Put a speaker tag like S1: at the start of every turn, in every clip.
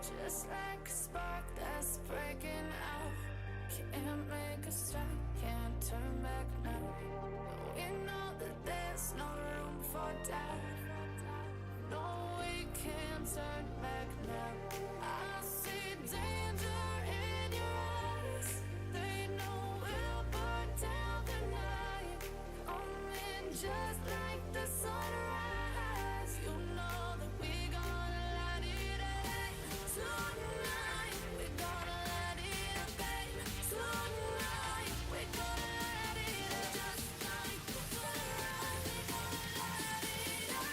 S1: Just like a spark that's breaking out. Can't make a stop, can't turn back now. We know that there's no room for doubt. No, we can't turn back now. I see danger in your eyes. They know we'll burn down the night. Coming just like the sunrise. You know that we gonna light it up. Tonight, we gonna light it up, babe. Tonight, we gonna light it up. Just like the sunrise, we gonna light it up.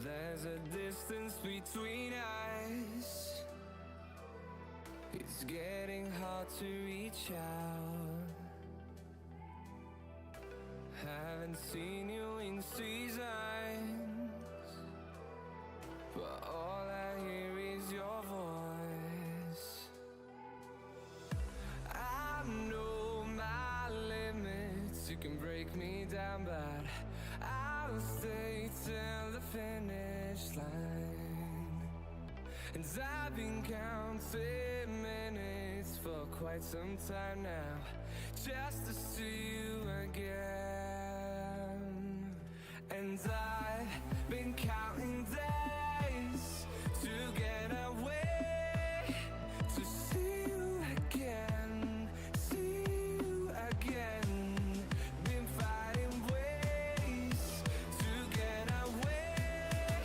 S1: There's a distance between us. It's getting hard to reach out.
S2: Haven't seen you in seasons, but all I hear is your voice. I know my limits, you can break me down, but I'll stay till the finish line. And I've been counting minutes for quite some time now, just to see you again. And I've been counting days to get away, to see you again, see you again. Been finding ways to get away,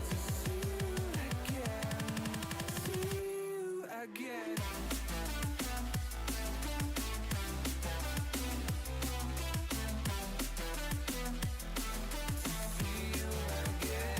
S2: to see you again, see you again. See you again.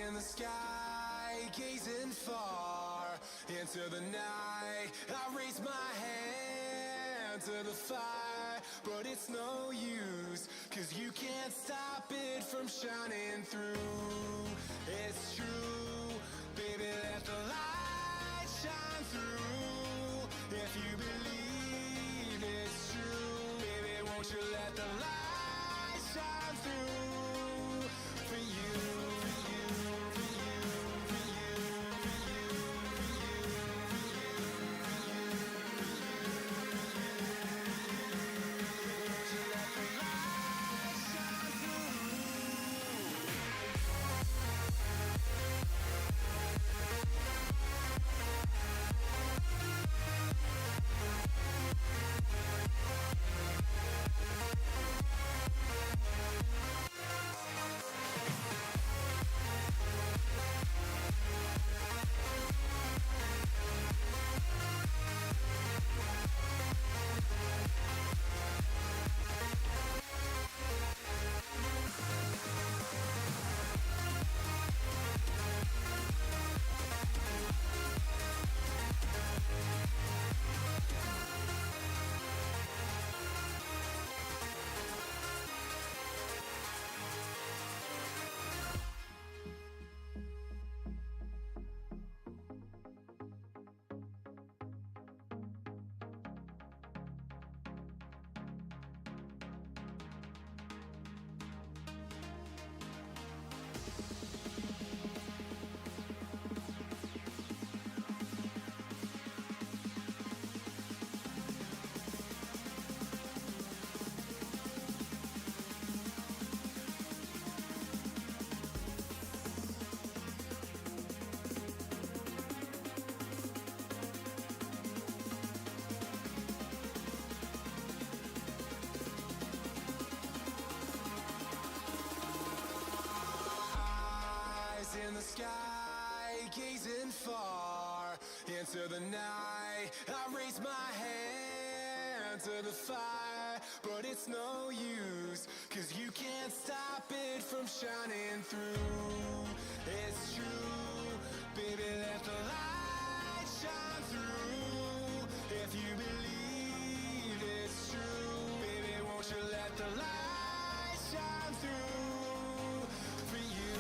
S2: In the sky, gazing far into the night, I raise my hand to the fire, but it's no use, 'cause you can't stop it from shining through. It's true, baby, let the light shine through. If you believe it's true, baby, won't you let the light shine through for you. In the sky, gazing far into the night, I raise my hand to the fire, but it's no use, 'cause you can't stop it from shining through. It's true, baby, let the light shine through. If you believe it's true, baby, won't you let the light shine through for you.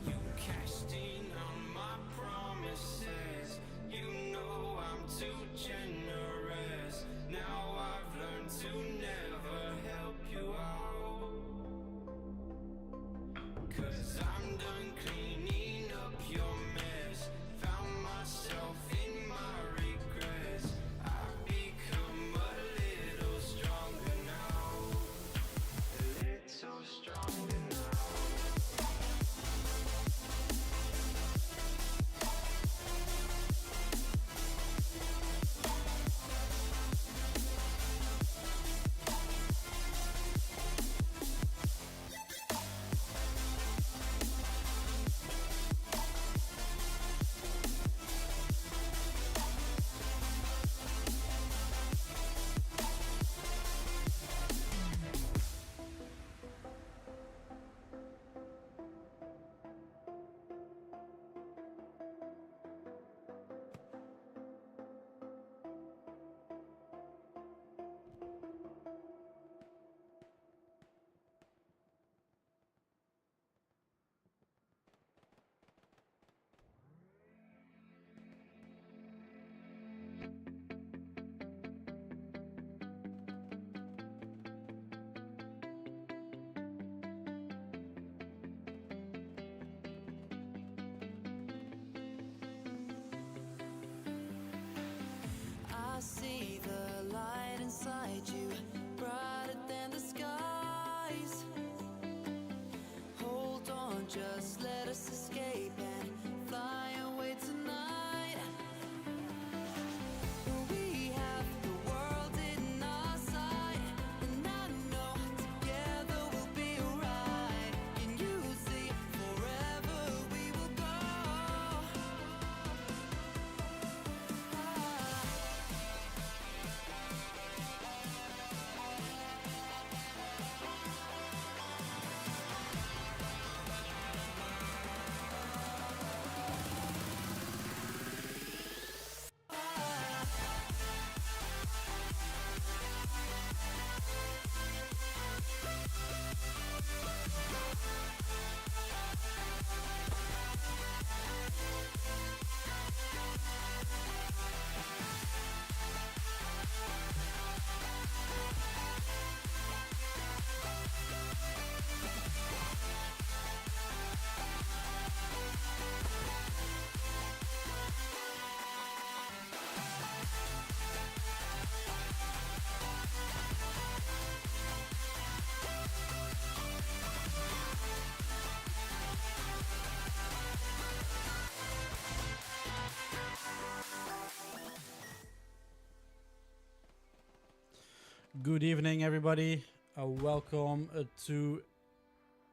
S2: You cashed in on my promises. You know I'm too generous. Now I've learned to never help you out. 'Cause I'm done cleaning up your mess. Found myself in my regrets. I've become a little stronger now. A little stronger now.
S1: I see the light inside you, brighter than the skies. Hold on, just let us escape and fly away tonight. We have the world in our sight, and I know together we'll be alright. Can you see forever we will go?
S3: Good evening, everybody. Welcome to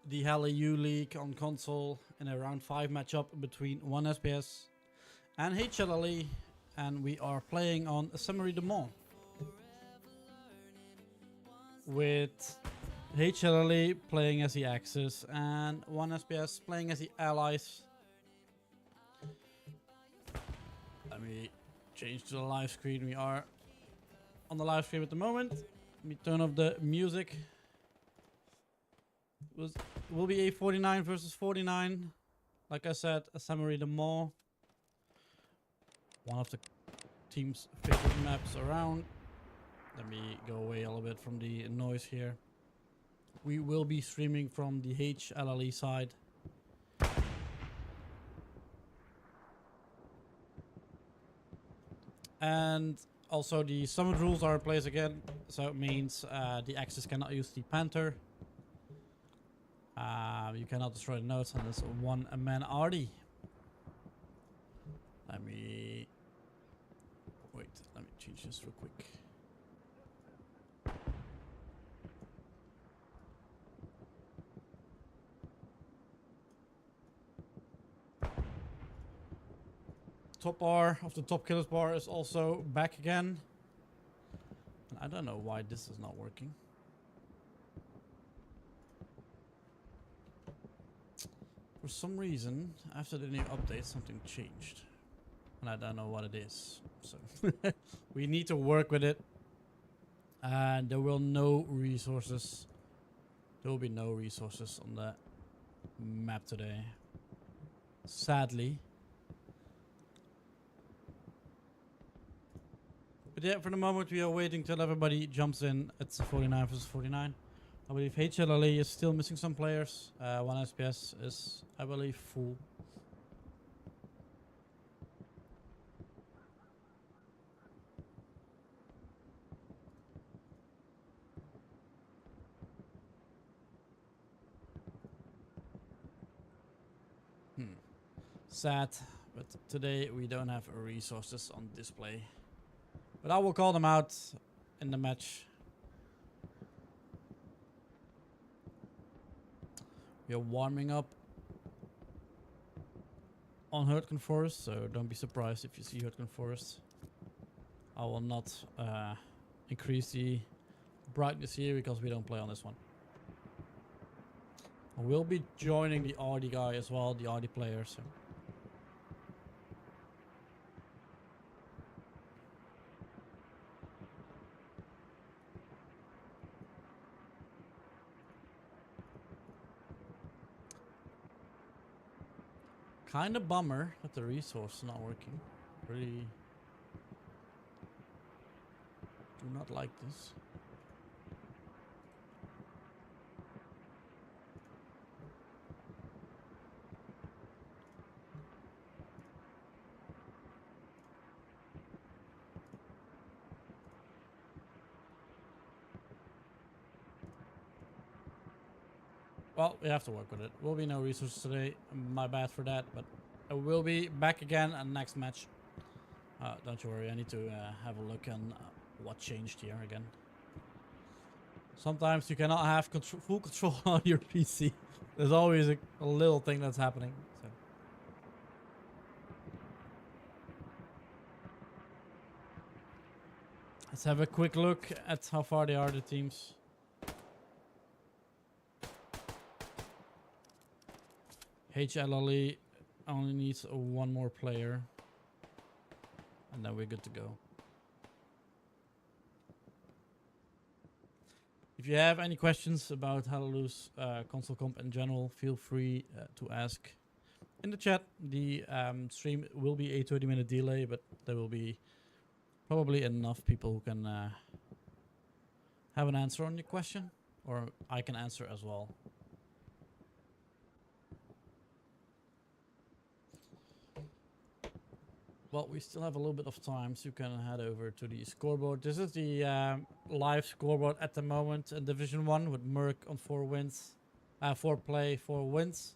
S3: the HLLE League on console in a round 5 matchup between 1SPS and HLLE, and we are playing on SMDM with HLLE playing as the Axis and 1SPS playing as the Allies. Let me change to the live screen. We are on the live stream at the moment. Let me turn off the music. Will be a 49 versus 49. Like I said, a summary the mall. One of the team's favorite maps around. Let me go away a little bit from the noise here. We will be streaming from the HLLE side. And also the summit rules are in place again, so it means the Axis cannot use the Panther. You cannot destroy the nodes unless one man arty. Let me change this real quick. Top bar of the top killers bar is also back again. And I don't know why this is not working. For some reason, after the new update, something changed. And I don't know what it is. So we need to work with it. And there will no resources. There will be no resources on the map today. Sadly. But yeah, for the moment we are waiting till everybody jumps in. It's 49 versus 49. I believe HLLE is still missing some players. 1 SPS is, I believe, full. Sad, but today we don't have resources on display. But I will call them out in the match. We are warming up on Hurtgen Forest, so don't be surprised if you see Hurtgen Forest. I will not increase the brightness here because we don't play on this one. I will be joining the RD guy as well, the RD player. So. Kind of bummer that the resource is not working. Really do not like this. Well, we have to work with it. Will be no resources today. My bad for that, but I will be back again at next match. Don't you worry, I need to have a look on what changed here again. Sometimes you cannot have full control on your PC. There's always a little thing that's happening. So. Let's have a quick look at how far they are, the teams. HLLE only needs one more player. And then we're good to go. If you have any questions about HLLE's console comp in general, feel free to ask in the chat. The stream will be a 30-minute delay, but there will be probably enough people who can have an answer on your question, or I can answer as well. Well, we still have a little bit of time, so you can head over to the scoreboard. This is the live scoreboard at the moment in Division 1 with Merck on 4 wins. 4 play, 4 wins.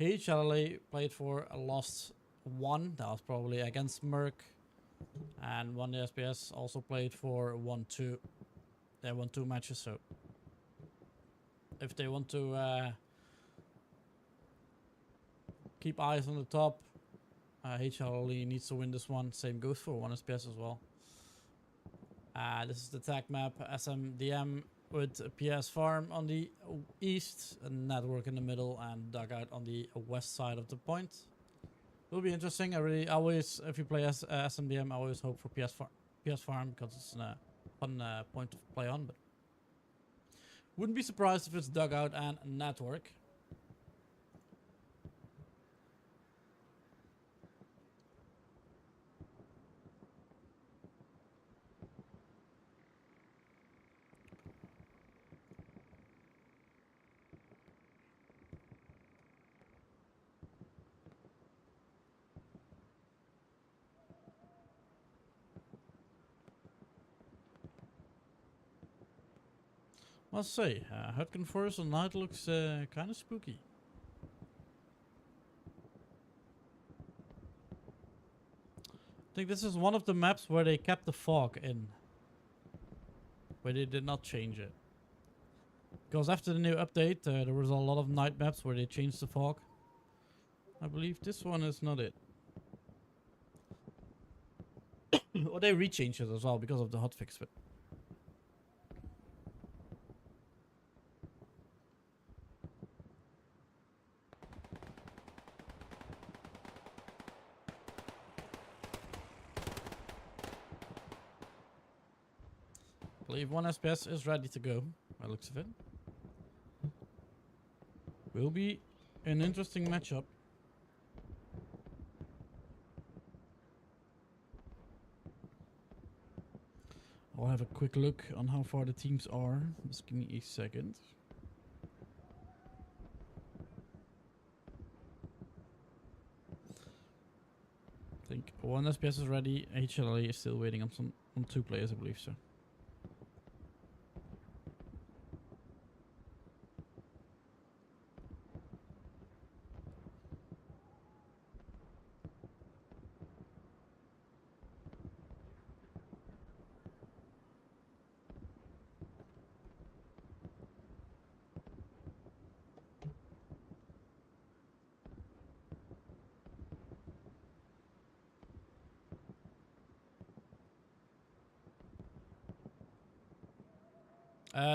S3: HLLE played for a lost 1. That was probably against Merck. And 1 the SPS also played for 1-2. They won 2 matches, so if they want to keep eyes on the top, HLLE needs to win this one. Same goes for 1 SPS as well. This is the tag map. SMDM with PS Farm on the east, a network in the middle, and dugout on the west side of the point. Will be interesting. I really always, if you play SMDM, I always hope for PS Farm because it's a fun point to play on. But wouldn't be surprised if it's dugout and network. Must say, Hurtgen Forest on night looks kind of spooky. I think this is one of the maps where they kept the fog in. Where they did not change it. Because after the new update, there was a lot of night maps where they changed the fog. I believe this one is not it. Or they rechanged it as well because of the hotfix. But believe one SPS is ready to go, by the looks of it. Will be an interesting matchup. I'll have a quick look on how far the teams are. Just give me a second. I think one SPS is ready. HLLE is still waiting on 2 players, I believe so.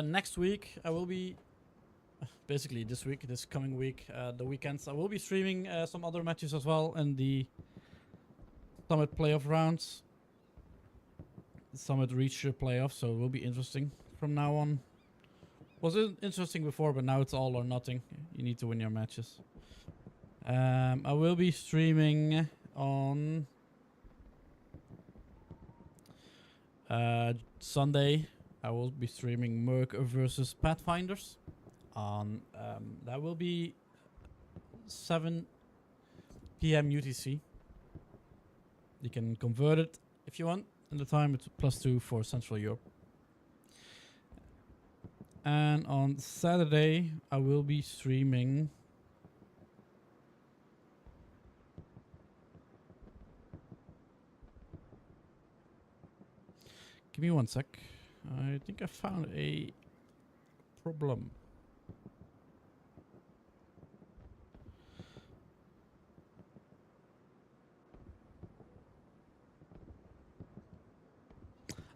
S3: Next week, I will be, basically this coming week, the weekends, I will be streaming some other matches as well in the Summit playoff rounds. Summit reached the playoffs, so it will be interesting from now on. Was interesting before, but now it's all or nothing. You need to win your matches. I will be streaming on Sunday. I will be streaming Merc versus Pathfinders on that will be 7 p.m. UTC. You can convert it if you want, and the time it's +2 for Central Europe. And on Saturday I will be streaming give me one sec. I think I found a problem.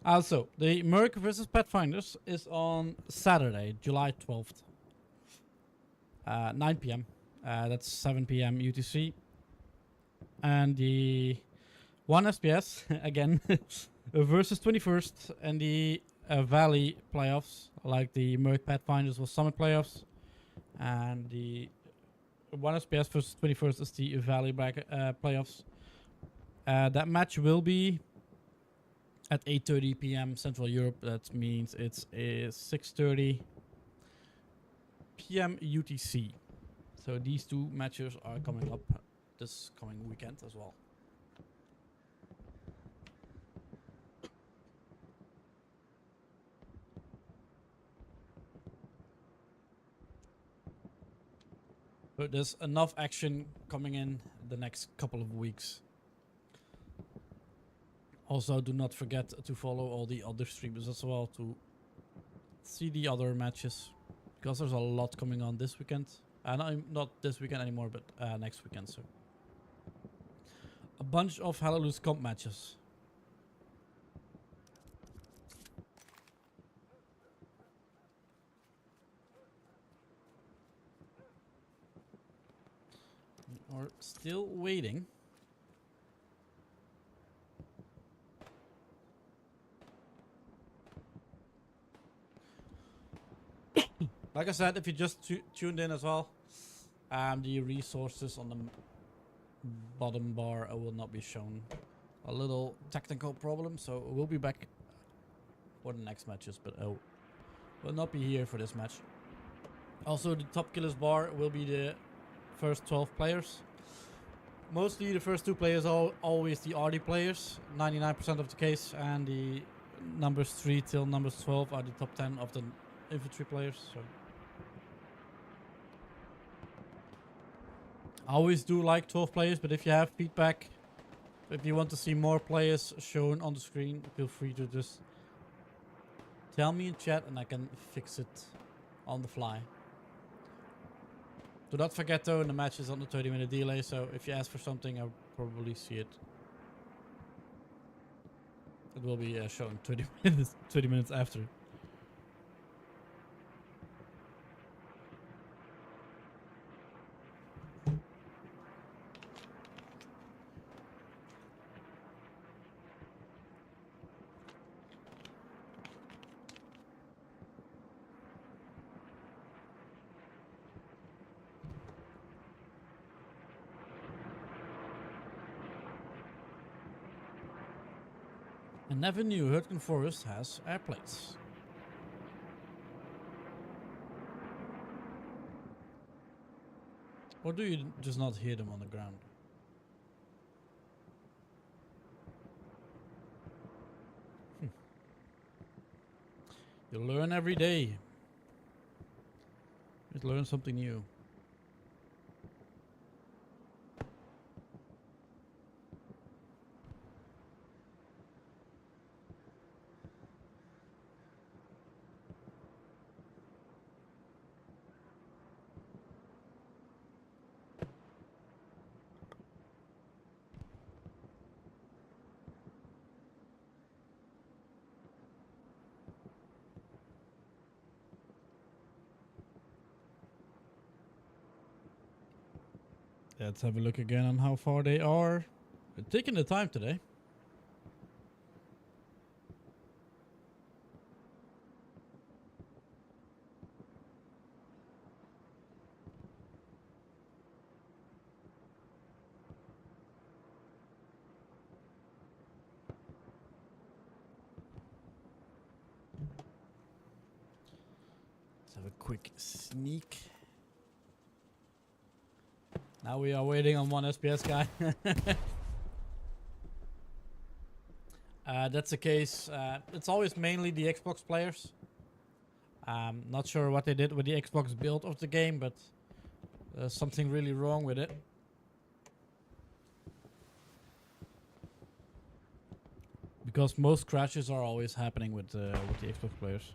S3: Also, the Merc versus Pathfinders is on Saturday, July 12th. 9 p.m. That's 7 p.m. UTC. And the 1 SPS, again, versus 21st, and the Valley playoffs, like the Merc Pathfinders was Summit playoffs, and the 1 SPS versus 21st is the Valley bracket playoffs. That match will be at 8:30 p.m. Central Europe. That means it's 6:30 p.m. UTC. So these 2 matches are coming up this coming weekend as well. But there's enough action coming in the next couple of weeks. Also, do not forget to follow all the other streamers as well to see the other matches, because there's a lot coming on this weekend. Not this weekend anymore, but next weekend. So a bunch of HLLE's comp matches. We are still waiting. Like I said, if you just tuned in as well, the resources on the bottom bar will not be shown. A little technical problem, so we'll be back for the next matches, but will not be here for this match. Also, the top killers bar will be the first 12 players. Mostly the first 2 players are always the RD players, 99% of the case, and the numbers 3 till numbers 12 are the top 10 of the infantry players. So I always do like 12 players, but if you have feedback, if you want to see more players shown on the screen, feel free to just tell me in chat and I can fix it on the fly. Do not forget though, the match is on the 30-minute delay, so if you ask for something, I'll probably see it. It will be shown 20 minutes after. I never knew Hurtgen Forest has airplanes. Or do you just not hear them on the ground? You learn every day. You learn something new. Let's have a look again on how far they are. They're taking the time today. Let's have a quick sneak. Now we are waiting on one SPS guy. That's the case. It's always mainly the Xbox players. Not sure what they did with the Xbox build of the game, but there's something really wrong with it. Because most crashes are always happening with the Xbox players.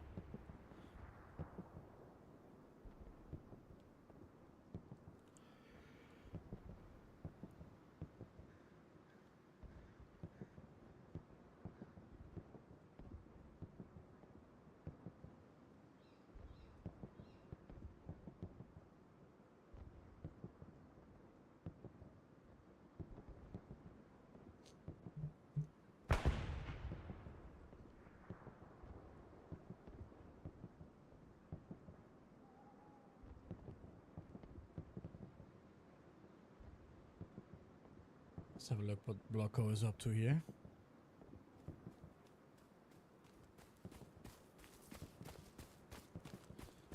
S3: Let's have a look what Blocko is up to here.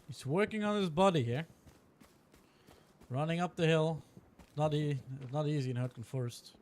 S3: He's working on his body here. Running up the hill. Not easy in Hurtgen Forest.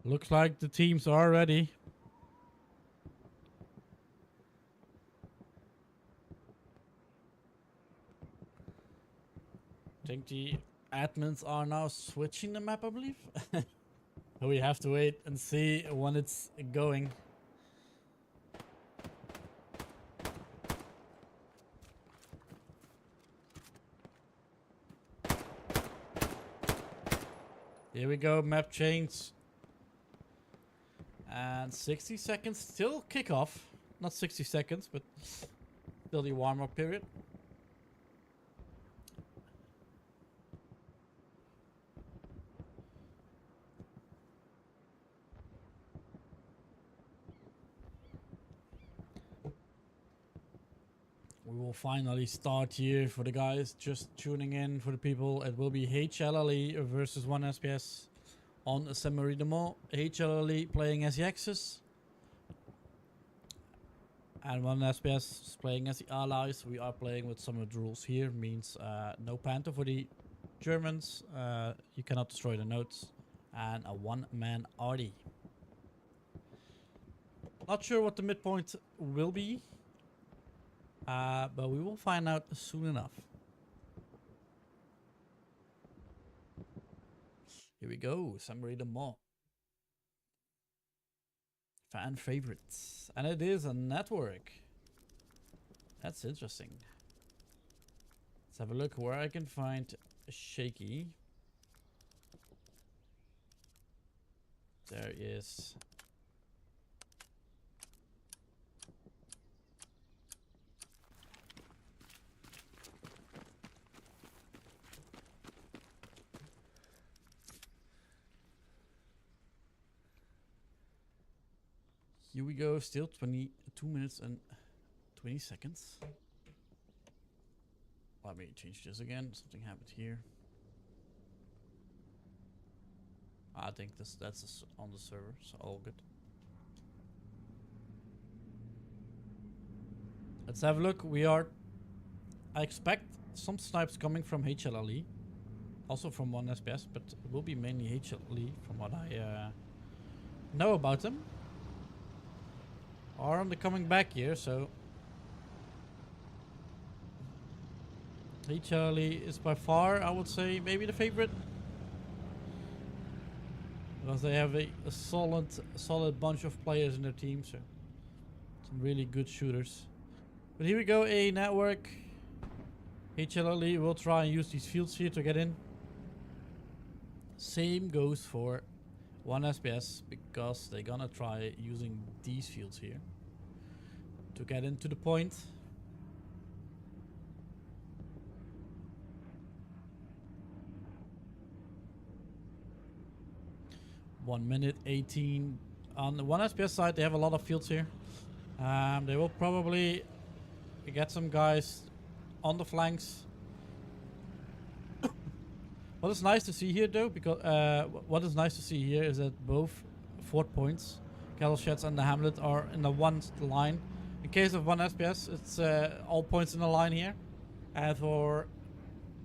S3: Looks like the teams are ready. I think the admins are now switching the map, I believe. We have to wait and see when it's going. Here we go, map change. And 60 seconds till kickoff. Not 60 seconds, but still the warm-up period. We will finally start here for the guys just tuning in. For the people, it will be HLLE versus 1SPS on Saint-Marie de Mont. HLLE playing as the Axis. And 1SPS is playing as the Allies. We are playing with some of the rules here. Means no Panther for the Germans. You cannot destroy the nodes. And a one-man arty. Not sure what the midpoint will be. But we will find out soon enough. Here we go, Saint-Marie de Mont. Fan favorites. And it is a network. That's interesting. Let's have a look where I can find a shaky. There is. Here we go, still 22 minutes and 20 seconds. Let me change this again. Something happened here. I think that's on the server, so all good. Let's have a look. I expect some snipes coming from HLLE, also from 1SPS, but it will be mainly HLLE from what I know about them. Are on the coming back here, so HLLE is by far, I would say, maybe the favorite. Because they have a solid bunch of players in their team, so some really good shooters. But here we go, a network. HLLE will try and use these fields here to get in. Same goes for 1SPS, because they're gonna try using these fields here to get into the point. One minute 18. On the 1SPS side, they have a lot of fields here. They will probably get some guys on the flanks. What is nice to see here, though, because what is nice to see here is that both fort points, Cattle Sheds and the Hamlet, are in the one line. In case of 1SPS, it's all points in the line here, and for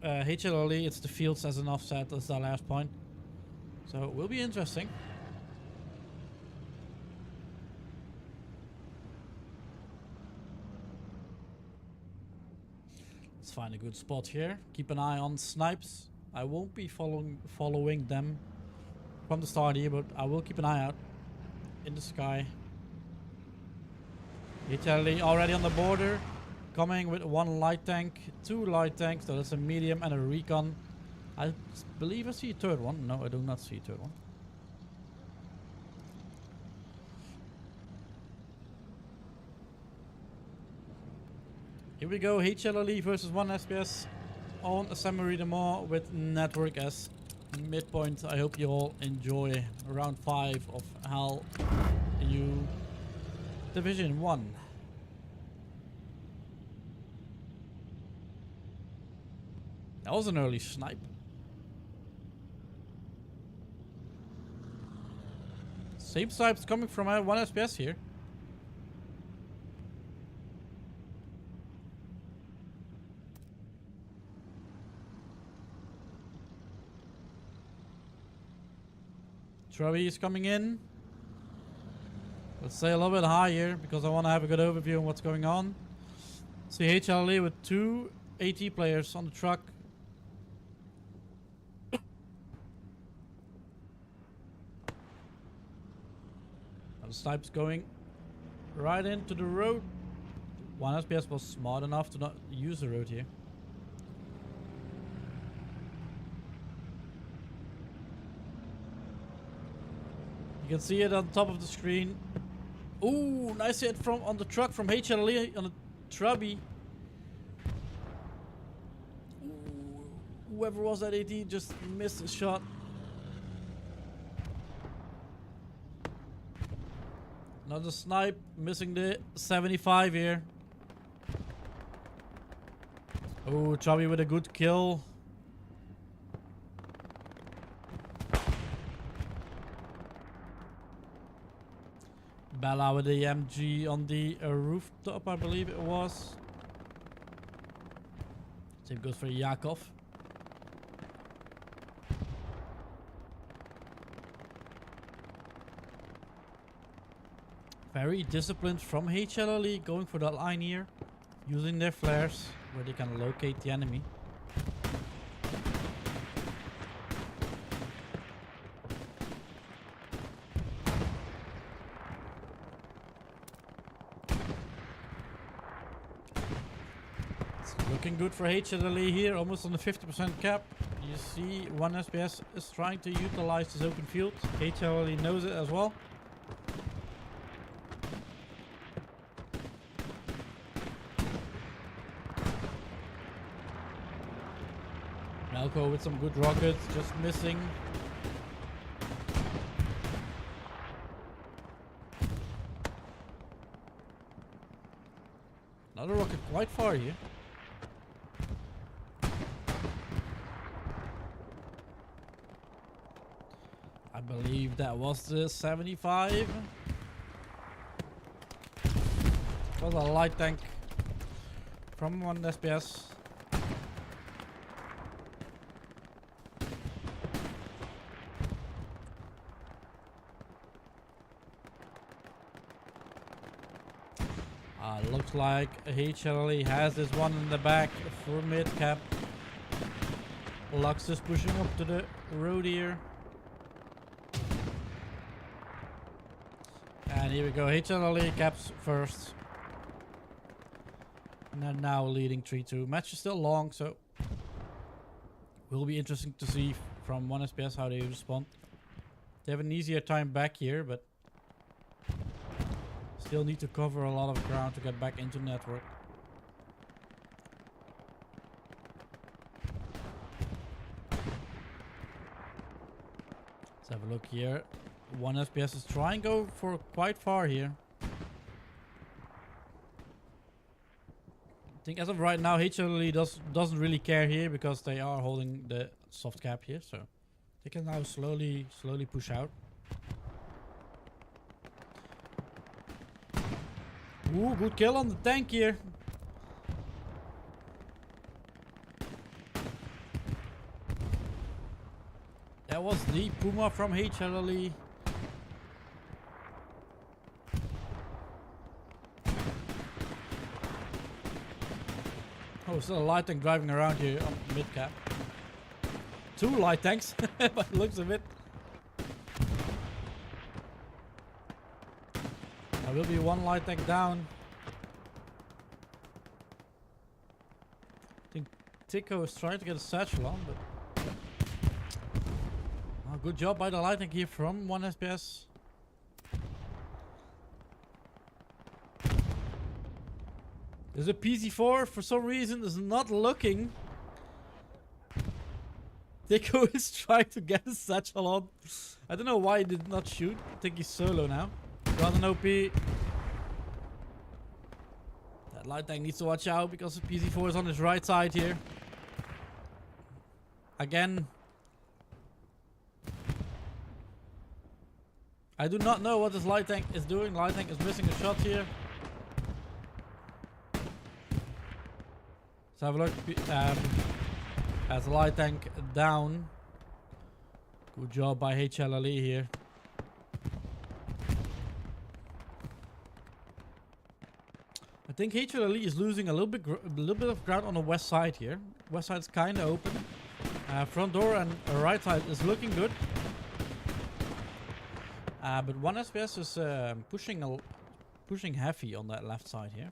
S3: HLLE, it's the fields as an offset as the last point. So it will be interesting. Let's find a good spot here. Keep an eye on snipes. I won't be following them from the start here, but I will keep an eye out in the sky. HLLE already on the border, coming with one light tank, two light tanks, so that's a medium and a recon. I believe I see a third one. No, I do not see a third one. Here we go, HLLE versus 1SPS on Assembly de Mort with network as midpoint. I hope you all enjoy round 5 of HLLE Division 1. That was an early snipe. Same snipes coming from 1SPS here. Travi is coming in. Let's say a little bit higher because I want to have a good overview on what's going on. See HLLE with 2 AT players on the truck. The snipes going right into the road. 1SPS was smart enough to not use the road here. You can see it on top of the screen. Ooh, nice hit from on the truck from HLLE on the Trubby. Ooh, whoever was that AT just missed a shot. Another snipe, missing the 75 here. Oh, Chubby with a good kill. Bella with the MG on the rooftop, I believe it was. Same goes for Yakov. Very disciplined from HLLE, going for that line here, using their flares where they can locate the enemy. It's Looking good for HLLE here, almost on the 50% cap. You see 1SPS is trying to utilize this open field. HLLE knows it as well. Malco with some good rockets, just missing. Another rocket quite far here. I believe that was the 75. Was a light tank from 1 SPS. Looks like HLLE has this one in the back for mid cap. Lux is pushing up to the road here. And here we go, HLLE caps first. And they're now leading 3-2. Match is still long, so will be interesting to see from 1SPS how they respond. They have an easier time back here, but still need to cover a lot of ground to get back into network. Let's have a look here. 1 SPS is trying to go for quite far here. I think as of right now, HLLE doesn't really care here because they are holding the soft cap here, so they can now slowly push out. Ooh, good kill on the tank here. That was the Puma from HLLE. Oh, still a light tank driving around here on mid cap. 2 light tanks, by the looks of it. There will be 1 light tank down. I think Tico is trying to get a satchel on, but oh, good job by the light tank here from 1 SPS. There's a PZ4 for some reason is not looking. Tico is trying to get a satchel on. I don't know why he did not shoot. I think he's solo now. Got an OP. That light tank needs to watch out because the PZ4 is on his right side here. Again. I do not know what this light tank is doing. Light tank is missing a shot here. Let's have a look. As the light tank down. Good job by HLLE here. I think HLLE is losing a little bit of ground on the west side here. West side is kind of open. Front door and right side is looking good. But 1 SPS is pushing heavy on that left side here.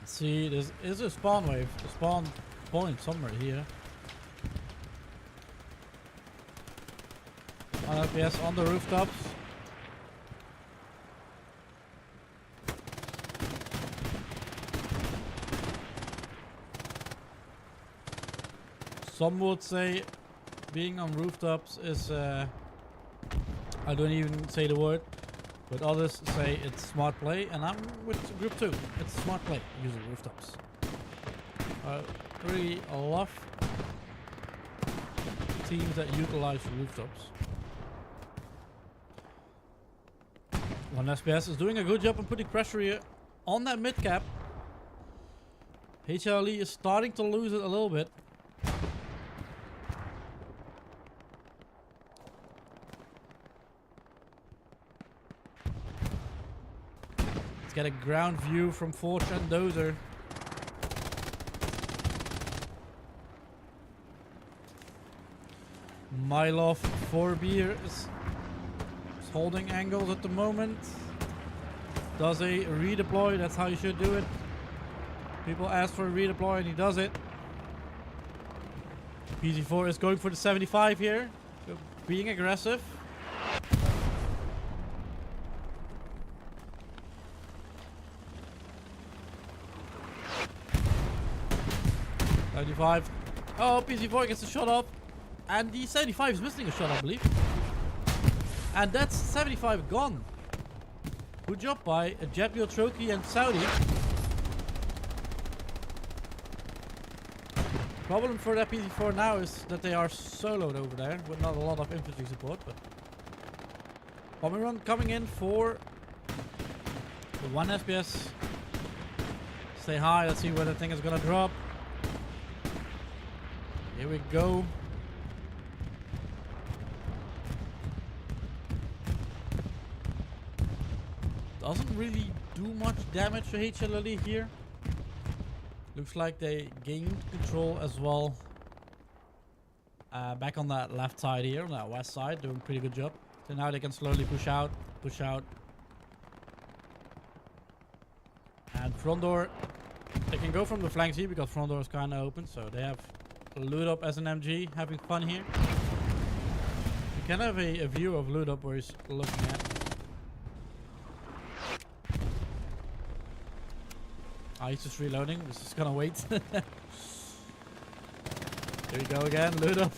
S3: See, there is a spawn wave, a spawn point somewhere here. 1 FPS on the rooftops. Some would say being on rooftops is, I don't even say the word. But others say it's smart play, and I'm with group 2. It's smart play using rooftops. I really love teams that utilize rooftops. 1 SPS is doing a good job on putting pressure here on that mid cap. HLLE is starting to lose it a little bit. Let's get a ground view from Forge and Dozer. Mylov 4 beer is holding angles at the moment. Does a redeploy, that's how you should do it. People ask for a redeploy and he does it. PZ4 is going for the 75 here. So being aggressive. $75. Oh, PZ4 gets a shot up. And the 75 is missing a shot, I believe. And that's 75 gone. Good job by Jabio, Troki and Saudi. Problem for that PZ4 now is that they are soloed over there with not a lot of infantry support. But bombing run coming in for the 1 SPS. Stay high, let's see where the thing is gonna drop. Here we go. Doesn't really do much damage to HLLE here. Looks like they gained control as well. Back on that left side here, on that west side, doing a pretty good job. So now they can slowly push out. And front door, they can go from the flanks here because front door is kind of open. So they have loot up as an MG, having fun here. You can have a view of loot up where he's looking at. He's just reloading. This is gonna wait. Here we go again. Loot up.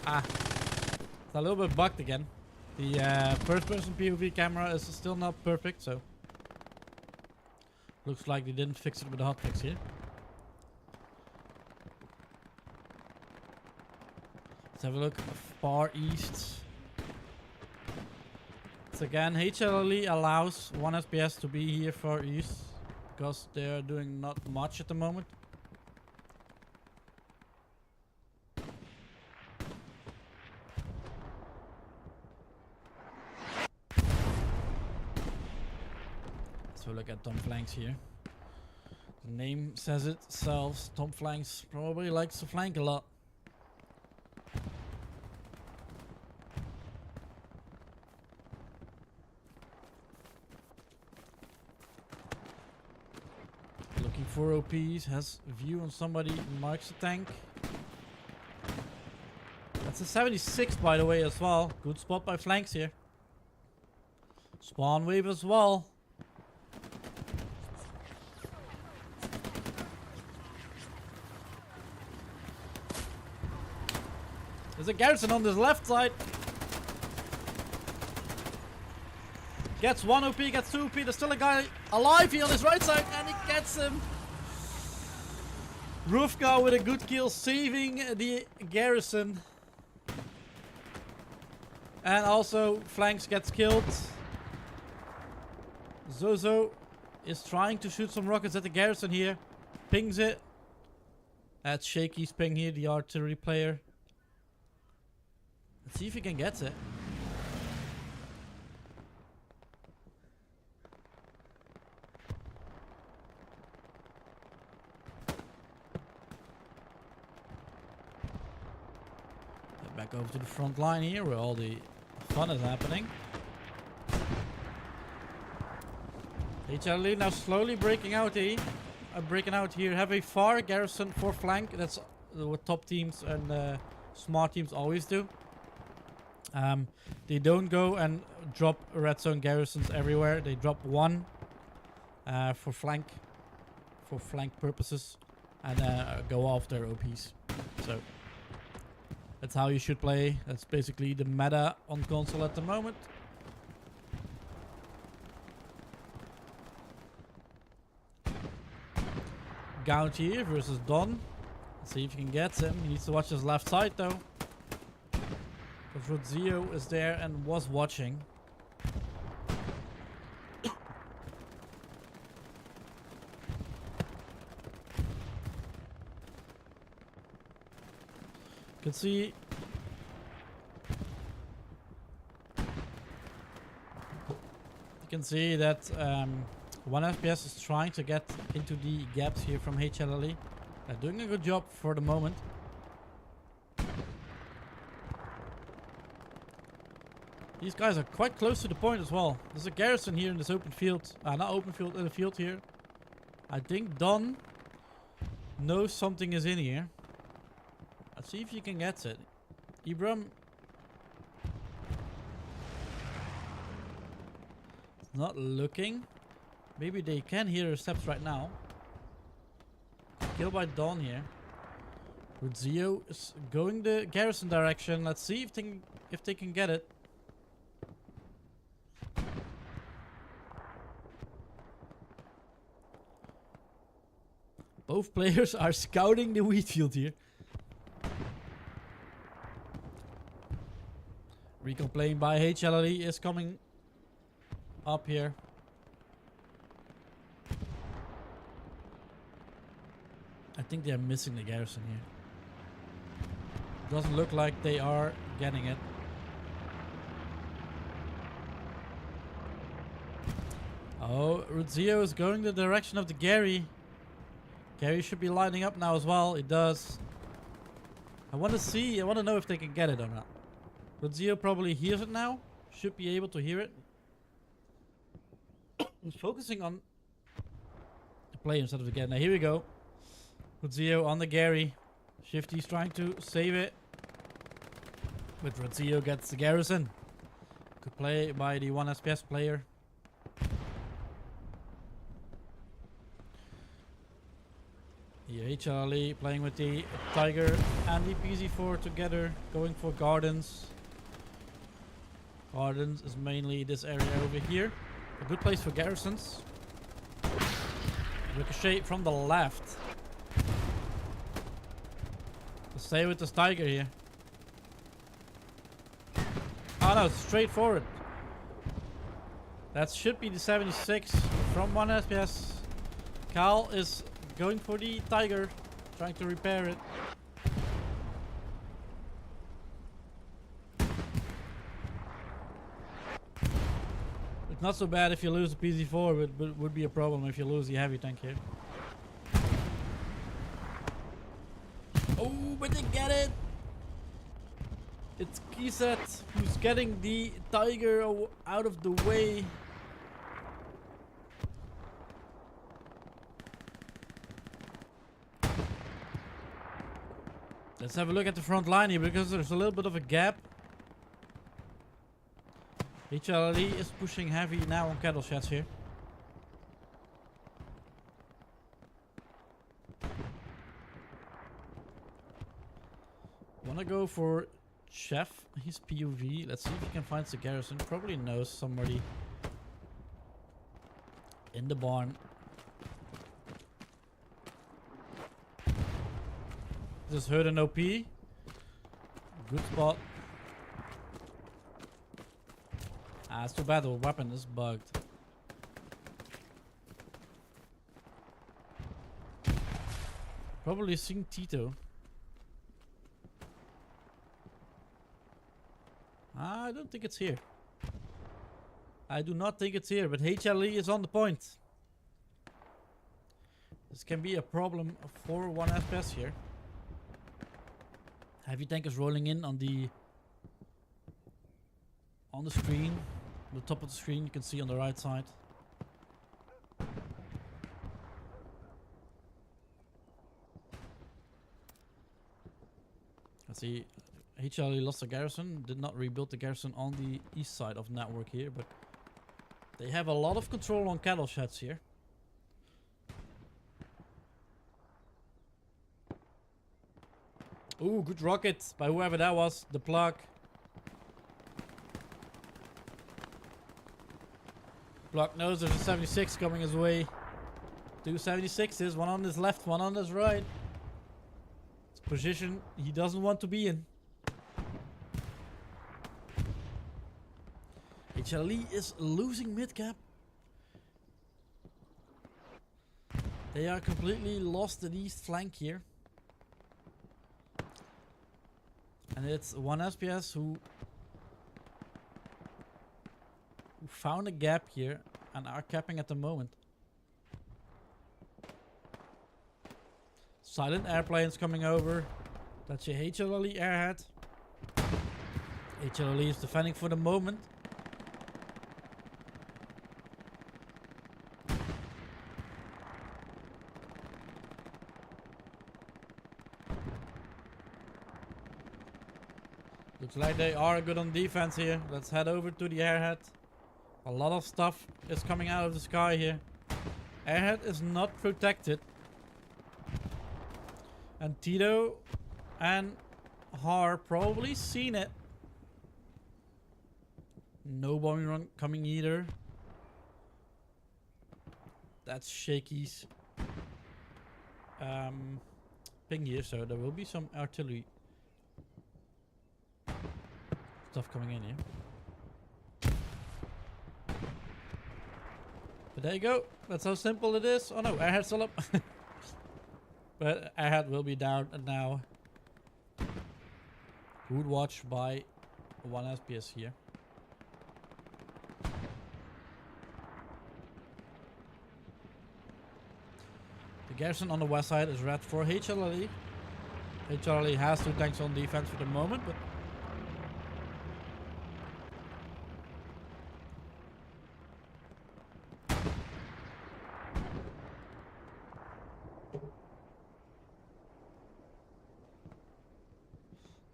S3: It's a little bit bugged again. The first-person POV camera is still not perfect, so looks like they didn't fix it with the hotfix here. Let's have a look. Far east. So again, HLLE allows 1 SPS to be here far east because they are doing not much at the moment. So look at Tom Flanks here. The name says it itself. Tom Flanks probably likes to flank a lot. For OPs, has view on somebody, marks the tank. That's a 76 by the way as well. Good spot by flanks here. Spawn wave as well. There's a garrison on this left side. Gets 1 OP, gets 2 OP. There's still a guy alive here on his right side and he gets him. Rufka with a good kill, saving the garrison. And also, Flanks gets killed. Zozo is trying to shoot some rockets at the garrison here. Pings it. That's Shaky's ping here, the artillery player. Let's see if he can get it. Back over to the front line here where all the fun is happening. HLLE now slowly breaking out here. Have a far garrison for flank. That's what top teams and smart teams always do. They don't go and drop red zone garrisons everywhere. They drop one for flank purposes and go after OPs. So that's how you should play. That's basically the meta on console at the moment. Gaunt here versus Don. Let's see if he can get him. He needs to watch his left side though. Because Rodzio is there and was watching. Can see can see that 1 FPS is trying to get into the gaps here from HLLE. They're doing a good job for the moment. These guys are quite close to the point as well. There's a garrison here in this open field. Not open field, in the field here. I think Don knows something is in here. Let's see if you can get it. Ibram. Not looking. Maybe they can hear the steps right now. Killed by Don here. Rudzio is going the garrison direction. Let's see if they can get it. Both players are scouting the wheat field here. Recon plane by HLLE is coming up here. I think they're missing the garrison here. Doesn't look like they are getting it. Oh, Rudzio is going the direction of the Gary. Gary should be lining up now as well. It does. I want to know if they can get it or not. Rudzio probably hears it now. Should be able to hear it. He's focusing on the play instead of the Gary. Now here we go. Rudzio on the Gary. Shifty's trying to save it. But Rudzio gets the garrison. Good play by the 1 SPS player. Here HLLE playing with the Tiger and the PZ4 together, going for Gardens. Gardens is mainly this area over here. A good place for garrisons. Ricochet from the left. Let's stay with this Tiger here. Oh no, straight forward. That should be the 76 from 1 SPS. Cal is going for the Tiger, trying to repair it. It's not so bad if you lose the PZ4, but would be a problem if you lose the heavy tank here. Oh, but they get it! It's Kiset who's getting the Tiger out of the way. Let's have a look at the front line here because there's a little bit of a gap. HLLE is pushing heavy now on cattle sheds here. Wanna go for Chef, he's POV. Let's see if he can find the garrison. Probably knows somebody in the barn. Just heard an OP. Good spot. It's too bad the weapon is bugged. Probably seen Tito. I don't think it's here. I do not think it's here, but HLE is on the point. This can be a problem for 1 FPS here. Heavy tank is rolling in on the screen, the top of the screen. You can see on the right side. Let's see. HLE lost a garrison. Did not rebuild the garrison on the east side of the network here, but they have a lot of control on cattle sheds here. Ooh, good rocket by whoever that was. The plug. Plug knows there's a 76 coming his way. 2 76s, one on his left, one on his right. It's a position he doesn't want to be in. HLE is losing mid-cap. They are completely lost the east flank here. And it's 1 SPS who found a gap here and are capping at the moment. Silent airplanes coming over. That's your HLLE airhead. HLLE is defending for the moment. Looks like they are good on defense here. Let's head over to the airhead. A lot of stuff is coming out of the sky here. Airhead is not protected. And Tito and Har probably seen it. No bombing run coming either. That's Shaky's ping here, so there will be some artillery stuff coming in here. But there you go. That's how simple it is. Oh no, airhead's still up. But airhead will be down now. Good watch by 1 SPS here. The garrison on the west side is red for HLLE. HLLE has 2 tanks on defense for the moment, but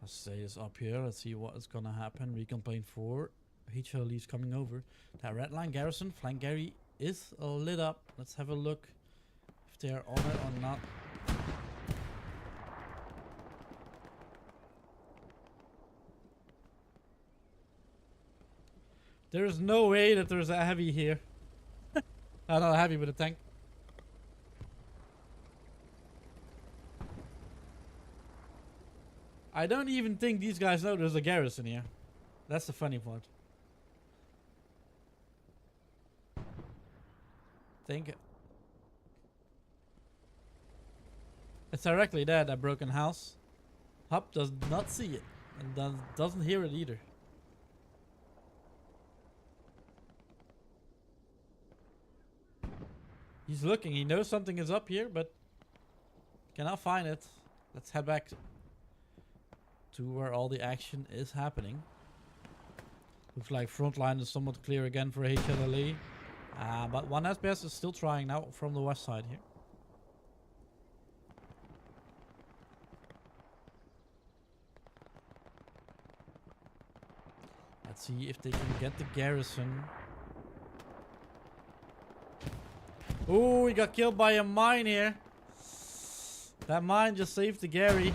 S3: let's say this up here. Let's see what is gonna happen. Recon plane 4. HLLE is coming over. That red line garrison, flank Gary, is lit up. Let's have a look if they are on it or not. There is no way that there's a heavy here. Not a heavy, but a tank. I don't even think these guys know there's a garrison here. That's the funny part. Think it's directly there, that broken house. Hub does not see it and doesn't hear it either. He's looking, he knows something is up here, but cannot find it. Let's head back to where all the action is happening. Looks like front line is somewhat clear again for HLLE. But 1 SPS is still trying now from the west side here. Let's see if they can get the garrison. Oh, he got killed by a mine here. That mine just saved the Gary.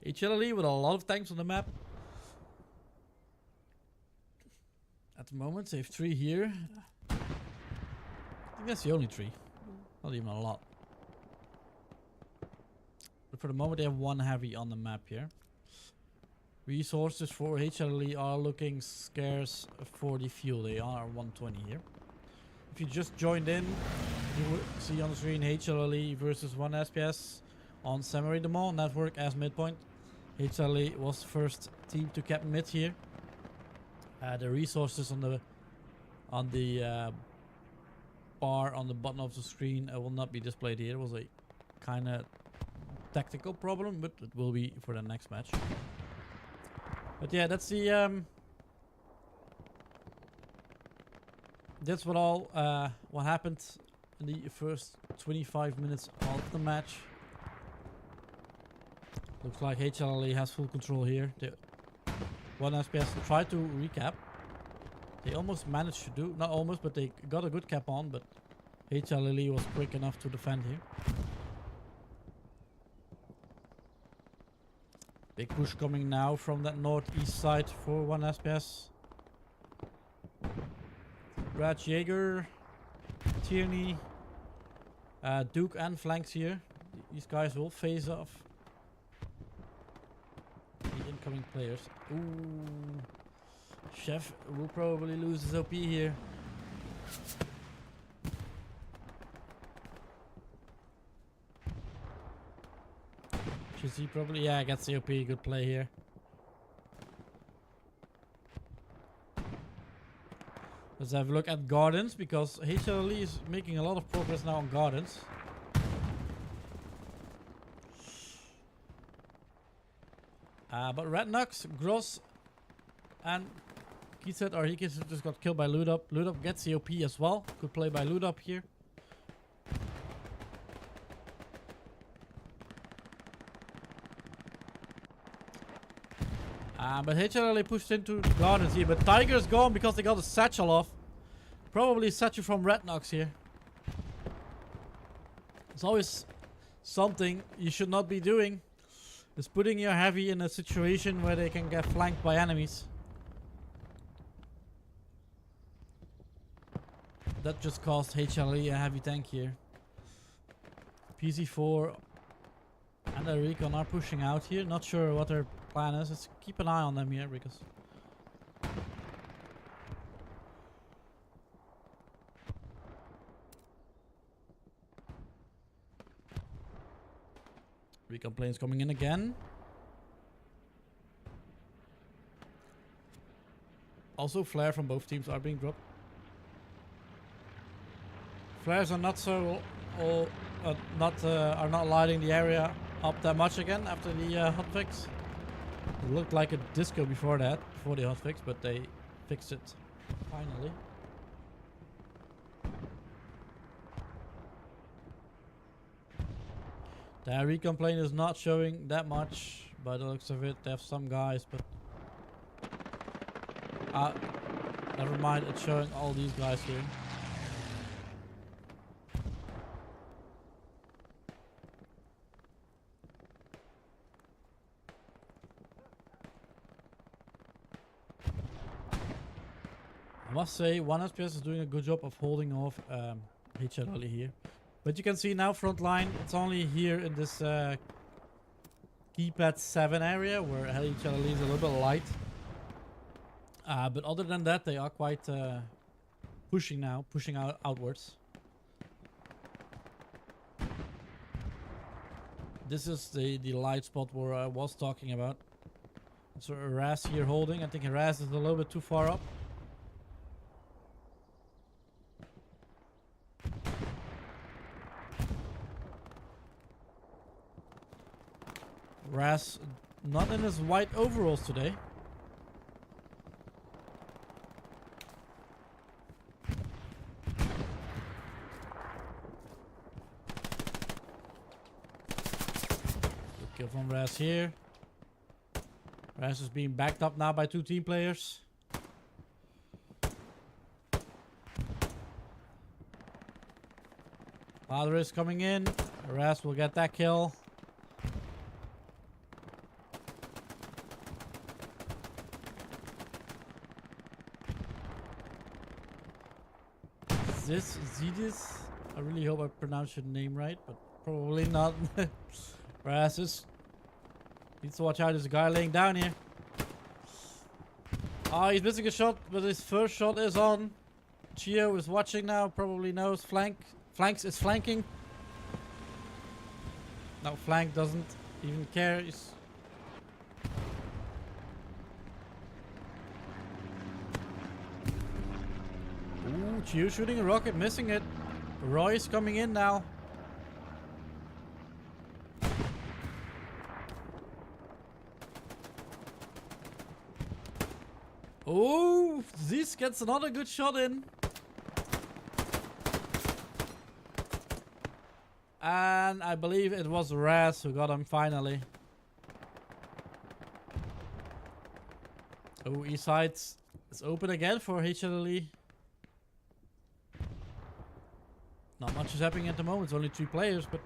S3: HLLE with a lot of tanks on the map. At the moment, they have 3 here. I think that's the only 3. Not even a lot. But for the moment, they have 1 heavy on the map here. Resources for HLLE are looking scarce for the fuel. They are 120 here. If you just joined in, you will see on the screen HLLE versus 1 SPS on Samurai de Mont network as midpoint. HLLE was the first team to cap mid here. The resources on the bar on the bottom of the screen will not be displayed here. It was a kind of tactical problem, but it will be for the next match. But yeah, that's the that's what happened in the first 25 minutes of the match. Looks like HLLE has full control here. The 1 SPS tried to recap. They almost managed to do, not almost, but they got a good cap on, but HLLE was quick enough to defend here. Big push coming now from that northeast side for 1 SPS. Brad Jaeger, Tierney, Duke and flanks here. These guys will phase off the incoming players. Ooh. Chef will probably lose his OP here. Should he probably, yeah, gets the OP, good play here. Let's have a look at gardens, because HLLE is making a lot of progress now on gardens. But Rednux, Gross, and Kitset or he just got killed by Loot Up. Loot Up gets the OP as well. Good play by Loot Up here. But HLLE pushed into the gardens here. But Tiger is gone because they got a satchel off. Probably a satchel from Rednox here. It's always something you should not be doing. Is putting your heavy in a situation where they can get flanked by enemies. That just cost HLE a heavy tank here. PC4 and the Recon are pushing out here. Not sure what their plan is. Let's keep an eye on them here because... Recon planes coming in again. Also flare from both teams are being dropped. Flares are not so... are not lighting the area up that much again after the hotfix. It looked like a disco before that, before the hotfix, but they fixed it finally. The recon plane is not showing that much by the looks of it. They have some guys, but never mind, it's showing all these guys here. I must say, 1SPS is doing a good job of holding off HLLE here. But you can see now front line, it's only here in this keypad 7 area where HLLE is a little bit light. But other than that, they are quite pushing now, pushing outwards. This is the light spot where I was talking about. So Raz here holding. I think Raz is a little bit too far up. Raz not in his white overalls today. Good kill from Raz here. Raz is being backed up now by 2 team players. Father is coming in. Raz will get that kill. This Zidis, I really hope I pronounced your name right, but probably not. Rasis needs to watch out. There's a guy laying down here. Oh, he's missing a shot, but his first shot is on. Chio is watching now, probably knows. Flanks is flanking. No, Flank doesn't even care. He's Chio shooting a rocket, missing it. Roy's coming in now. Oh, Zeus gets another good shot in. And I believe it was Raz who got him finally. Oh, east side is open again for HLLE. Not much is happening at the moment. It's only 2 players, but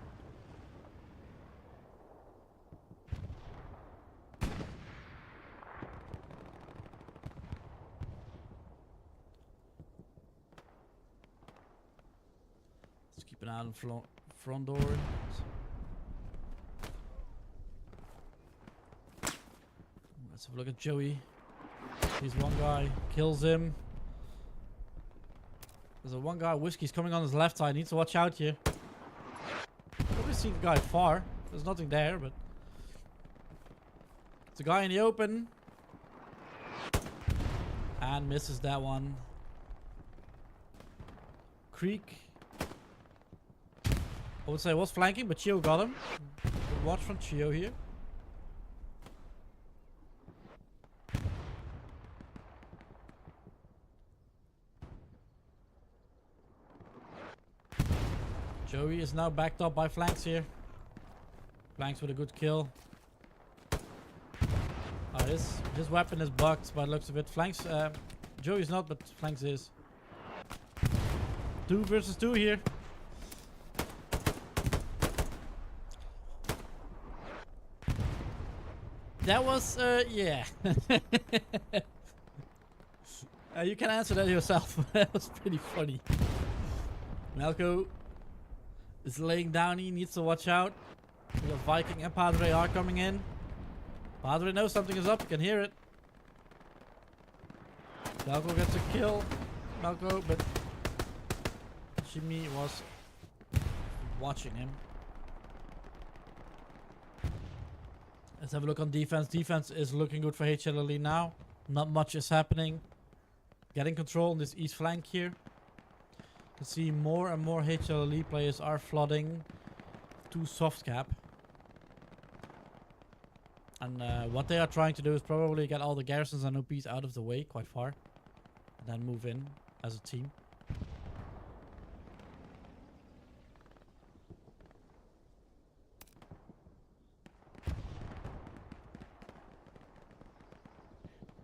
S3: let's keep an eye on the front door. Let's have a look at Joey. He's one guy, kills him. There's a one guy, Whiskey's coming on his left side. Needs to watch out here. Probably see the guy far. There's nothing there, but it's a guy in the open. And misses that one. creek. I would say was flanking, but Chio got him. Good watch from Chio here. Joey is now backed up by flanks here. Flanks with a good kill. Oh, this weapon is bugged by the looks of it. Flanks, Joey's not, but flanks is. 2 versus 2 here. That was, yeah. You can answer that yourself. That was pretty funny. Malco is laying down. He needs to watch out. We got Viking and Padre are coming in. Padre knows something is up. You can hear it. Malco gets a kill. Malco, but Jimmy was watching him. Let's have a look on defense. Defense is looking good for HLLE now. Not much is happening. Getting control on this east flank here. You can see more and more HLLE players are flooding to soft cap. And what they are trying to do is probably get all the garrisons and OPs out of the way quite far. And then move in as a team.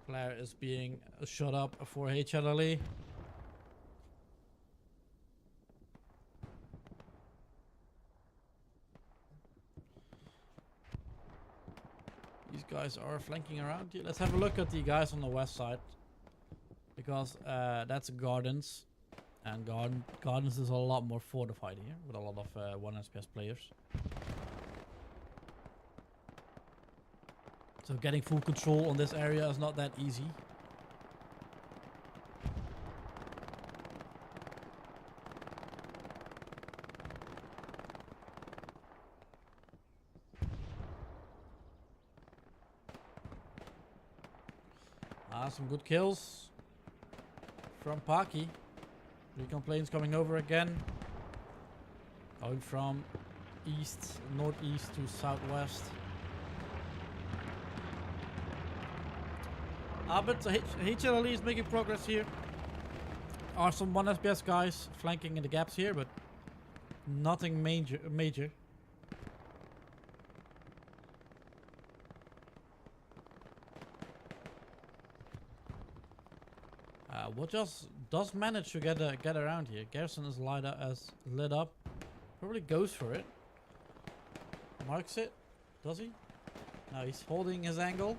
S3: Flare is being shot up for HLLE. These guys are flanking around here. Let's have a look at the guys on the west side. Because that's Gardens. And Gardens is a lot more fortified here. With a lot of 1 SPS players. So getting full control on this area is not that easy. Some good kills from Paki. Recon planes coming over again. Going from east, northeast to southwest. But HLLE is making progress here. Are some 1 SPS guys flanking in the gaps here, but nothing major. What just does manage to get around here. Garrison is lit up. Probably goes for it. Marks it. Does he? No, he's holding his angle.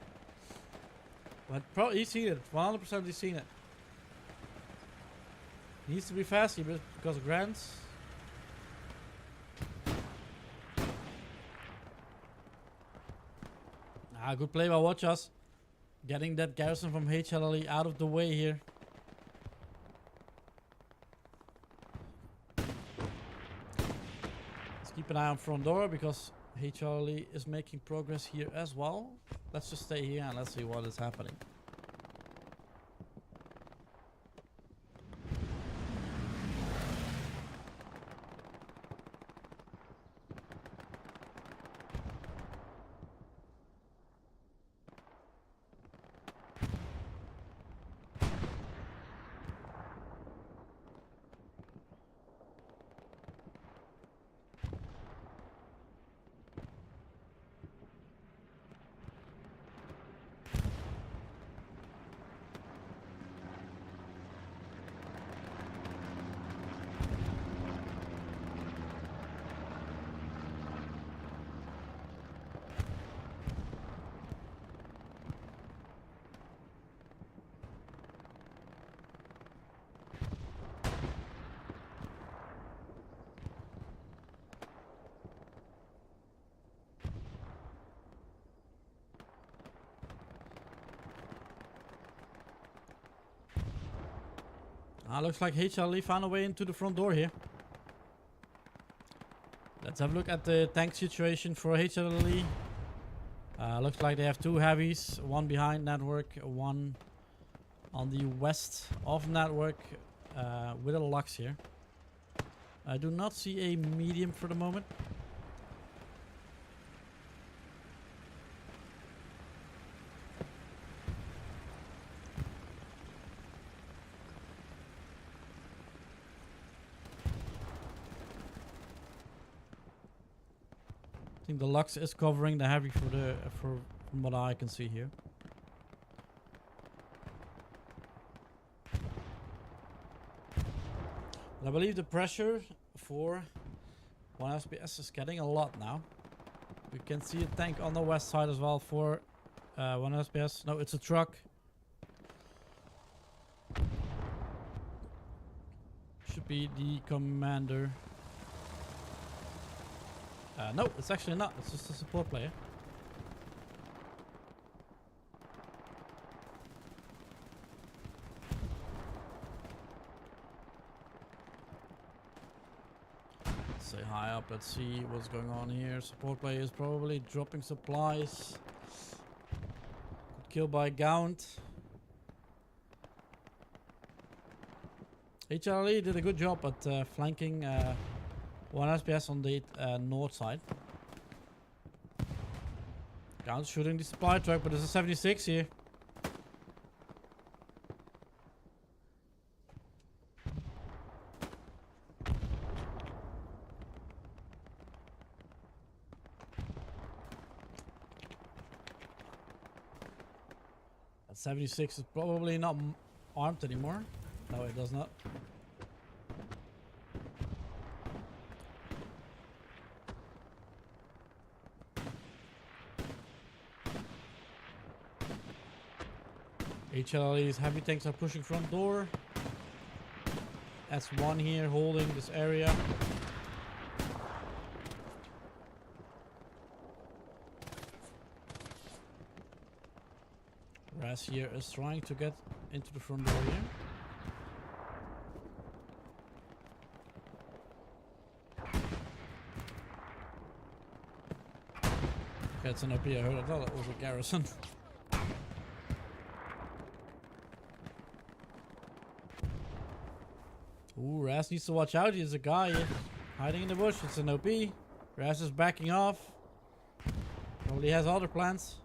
S3: But he's seen it. 100% he's seen it. Needs to be fast here because of grants. Good play by Watch Us. Getting that garrison from HLLE out of the way here. Let's keep an eye on front door because HLLE is making progress here as well. Let's just stay here and let's see what is happening. Looks like HLLE found a way into the front door here. Let's have a look at the tank situation for HLLE. Looks like they have 2 heavies, one behind network, one on the west of network with a Lux here. I do not see a medium for the moment. I think the Lux is covering the heavy from what I can see here. But I believe the pressure for 1 SPS is getting a lot now. We can see a tank on the west side as well for 1 SPS. No, it's a truck. Should be the commander. No, it's actually not. It's just a support player. Let's say high up. Let's see what's going on here. Support player is probably dropping supplies. Good kill by Gaunt. HLLE did a good job at flanking 1 SPS on the north side. Gaunt shooting the supply truck, but there's a 76 here. That 76 is probably not armed anymore. No, it does not. HLLE's heavy tanks are pushing front door. S1 here holding this area. Raz here is trying to get into the front door here. Okay, it's an OP. I heard. I thought that was a garrison. Ooh, Raz needs to watch out. He's a guy hiding in the bush. It's an OP. Raz is backing off. Probably has other plans.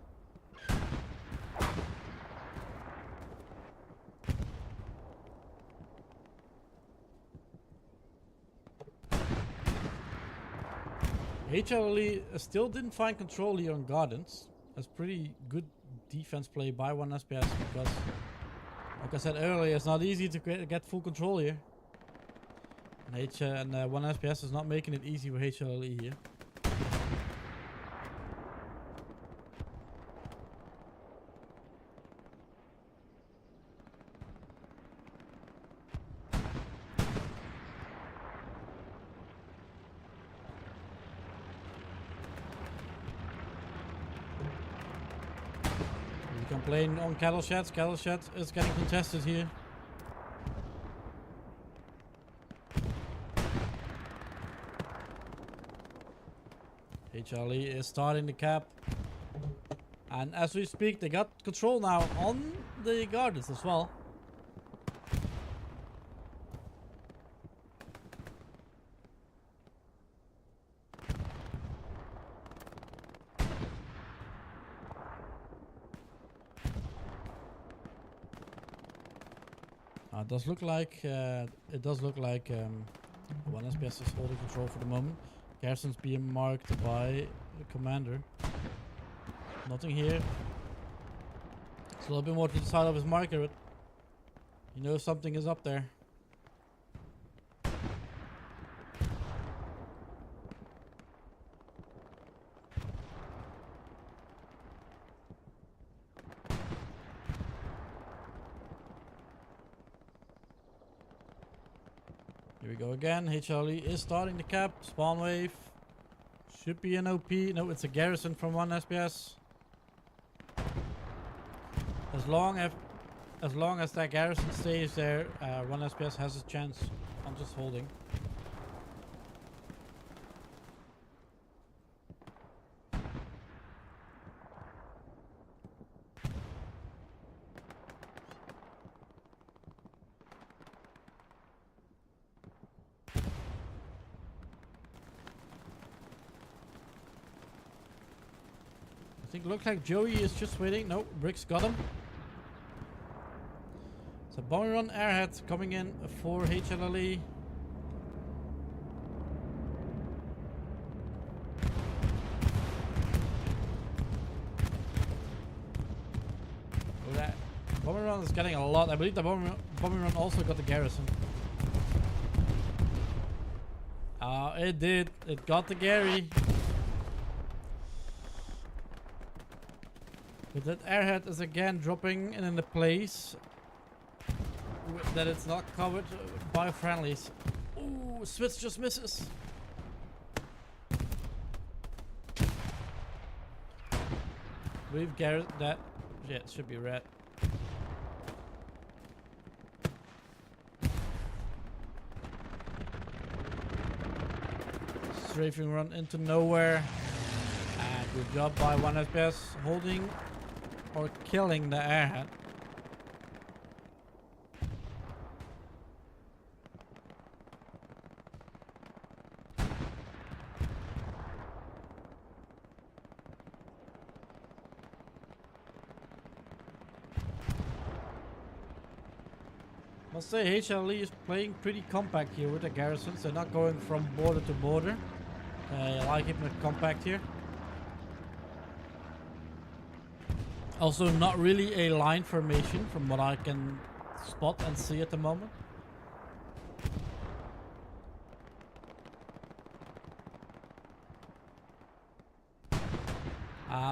S3: HLLE still didn't find control here on Gardens. That's pretty good defense play by 1 SPS because, like I said earlier, it's not easy to get full control here. And 1 SPS is not making it easy for HLLE here. You can play on cattle sheds. Cattle sheds is getting contested here. HLLE is starting the cap, and as we speak they got control now on the gardens as well. It does look like 1 SPS is holding control for the moment. Garrison's being marked by the commander. Nothing here. It's a little bit more to the side of his marker, but he knows something is up there. Here we go again. HLLE is starting the cap. Spawn wave. Should be an OP. No, it's a garrison from 1 SPS. As long as that garrison stays there, 1 SPS has a chance on just holding. think look like Joey is just waiting. No, Bricks got him. So bombing run airhead coming in for HLLE. Oh, that bombing run is getting a lot. I believe the bombing run also got the garrison. It did. It got the Gary. But that airhead is again dropping in a place that it's not covered by friendlies. Ooh, Switch just misses. We've Garrett that. Yeah, it should be red. Strafing run into nowhere. And good job by 1 FPS holding or killing the airhead. Must say HLLE is playing pretty compact here with the garrisons. They're not going from border to border. I like keeping it compact here. Also not really a line formation from what I can spot and see at the moment.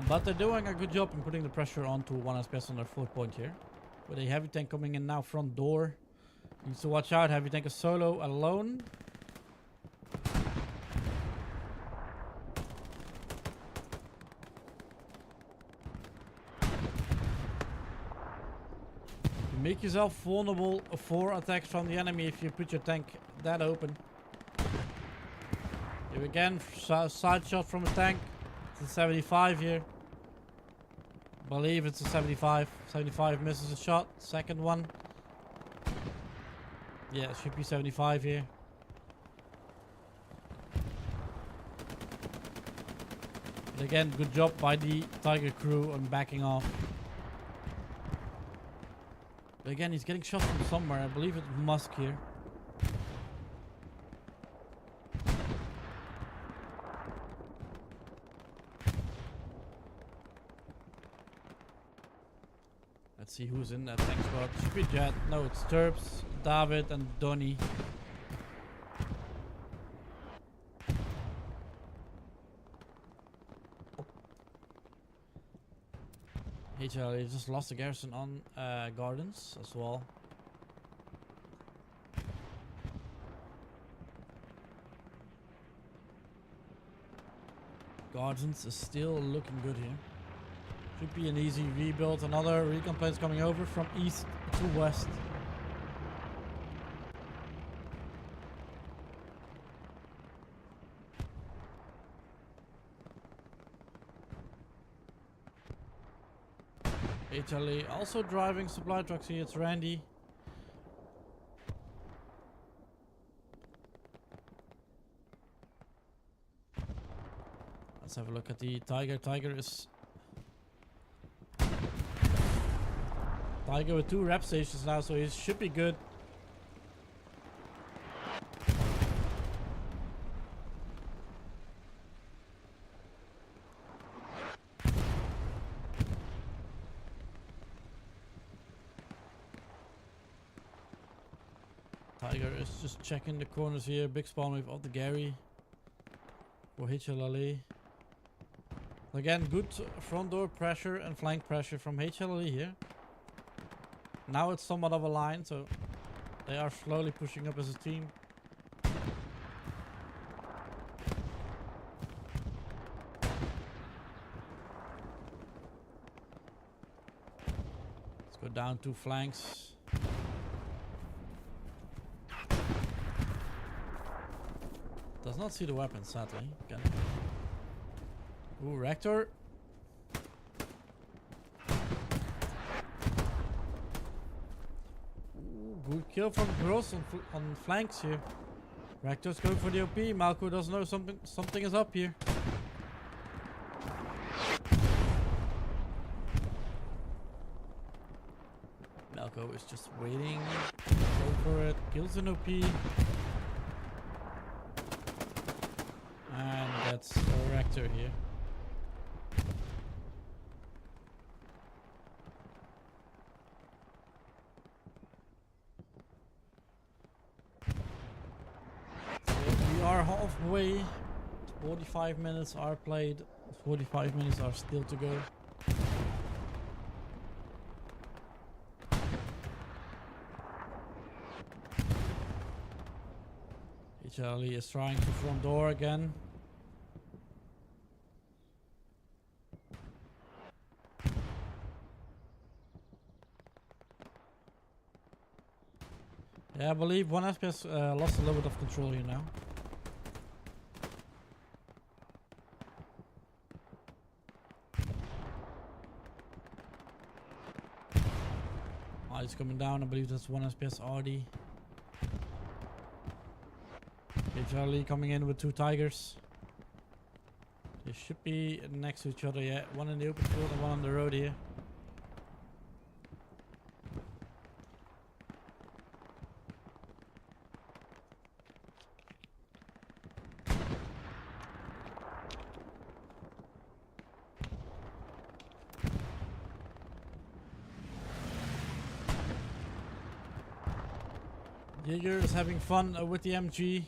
S3: But they're doing a good job in putting the pressure onto 1 SPS on their 4th point here. With a heavy tank coming in now front door. Needs to watch out. Heavy tank is solo alone. You make yourself vulnerable for attacks from the enemy if you put your tank that open. Here again, side shot from a tank. It's a 75 here. Believe it's a 75. 75 misses a shot. Second one. Yeah, it should be 75 here. But again, good job by the Tiger crew on backing off. But again, he's getting shot from somewhere. I believe it's Musk here. Let's see who's in that tank spot. Should be Jet. No, it's Terps, David, and Donny. HLLE just lost the garrison on Gardens as well. Gardens is still looking good here. Should be an easy rebuild. Another recon plane's coming over from east to west. HLLE also driving supply trucks here. It's Randy. Let's have a look at the Tiger. Tiger with 2 rep stations now, so he should be good. Tiger is just checking the corners here. Big spawn wave of the Gary for HLLE. Again, good front door pressure and flank pressure from HLLE here. Now it's somewhat of a line, so they are slowly pushing up as a team. Let's go down 2 flanks. Does not see the weapon, sadly. Again. Ooh, Rector. Good kill from Gross on flanks here. Rector's going for the OP. Malco doesn't know something is up here. is just waiting. Go for it. Kills an OP. And that's a reactor here. So we are halfway. 45 minutes are played. 45 minutes are still to go. HLLE is trying to front door again. Yeah, I believe 1 FPS lost a little bit of control here now. Oh, he's coming down. I believe that's 1 SPS already. HLLE coming in with 2 tigers. They should be next to each other, yeah. One in the open field and one on the road here. Jaeger is having fun with the MG.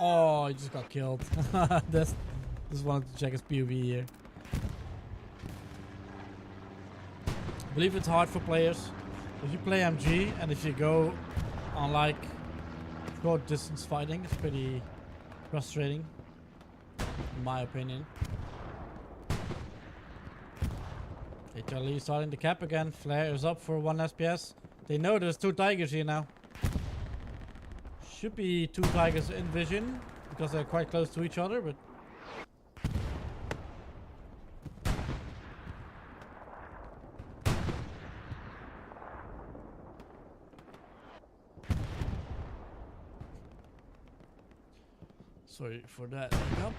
S3: Oh, he just got killed. Just wanted to check his POV here. I believe it's hard for players. If you play MG and if you go on like short distance fighting, it's pretty frustrating, in my opinion. HLLE is starting to cap again. Flare is up for 1 SPS. They know there's 2 tigers here now. Should be 2 tigers in vision because they're quite close to each other, but sorry for that. Yep.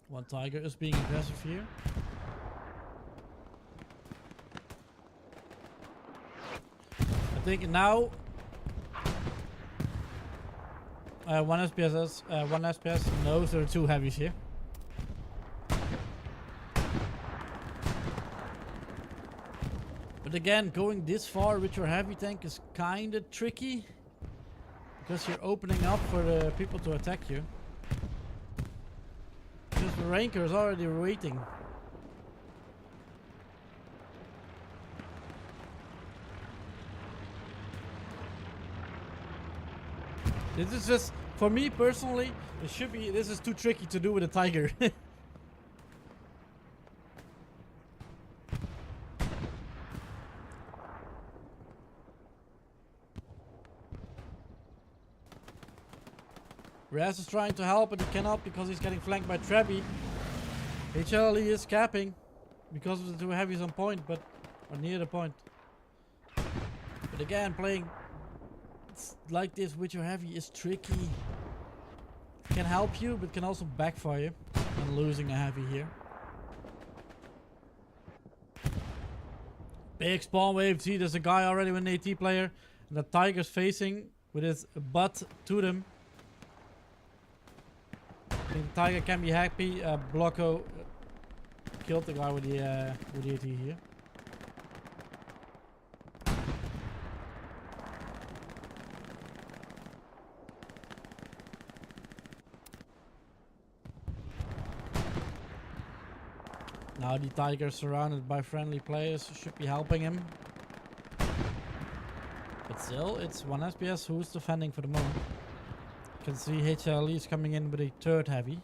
S3: One tiger is being aggressive here. I think now 1 SPS knows there are 2 heavies here. But again, going this far with your heavy tank is kinda tricky because you're opening up for the people to attack you. Because the ranker is already waiting. This is just, for me personally, this is too tricky to do with a tiger. Raz is trying to help, but he cannot because he's getting flanked by Trebby. HLLE is capping because of the 2 heavies on point, or near the point. But again, playing like this with your heavy is tricky. It can help you, but can also backfire you and losing a heavy here. Big spawn wave. See, there's a guy already with an AT player. And the tiger's facing with his butt to them. I think the tiger can be happy. Blocko killed the guy with the AT here. Now the tiger surrounded by friendly players should be helping him. But still, it's 1 SPS who's defending for the moment. You can see HLLE is coming in with a 3rd heavy.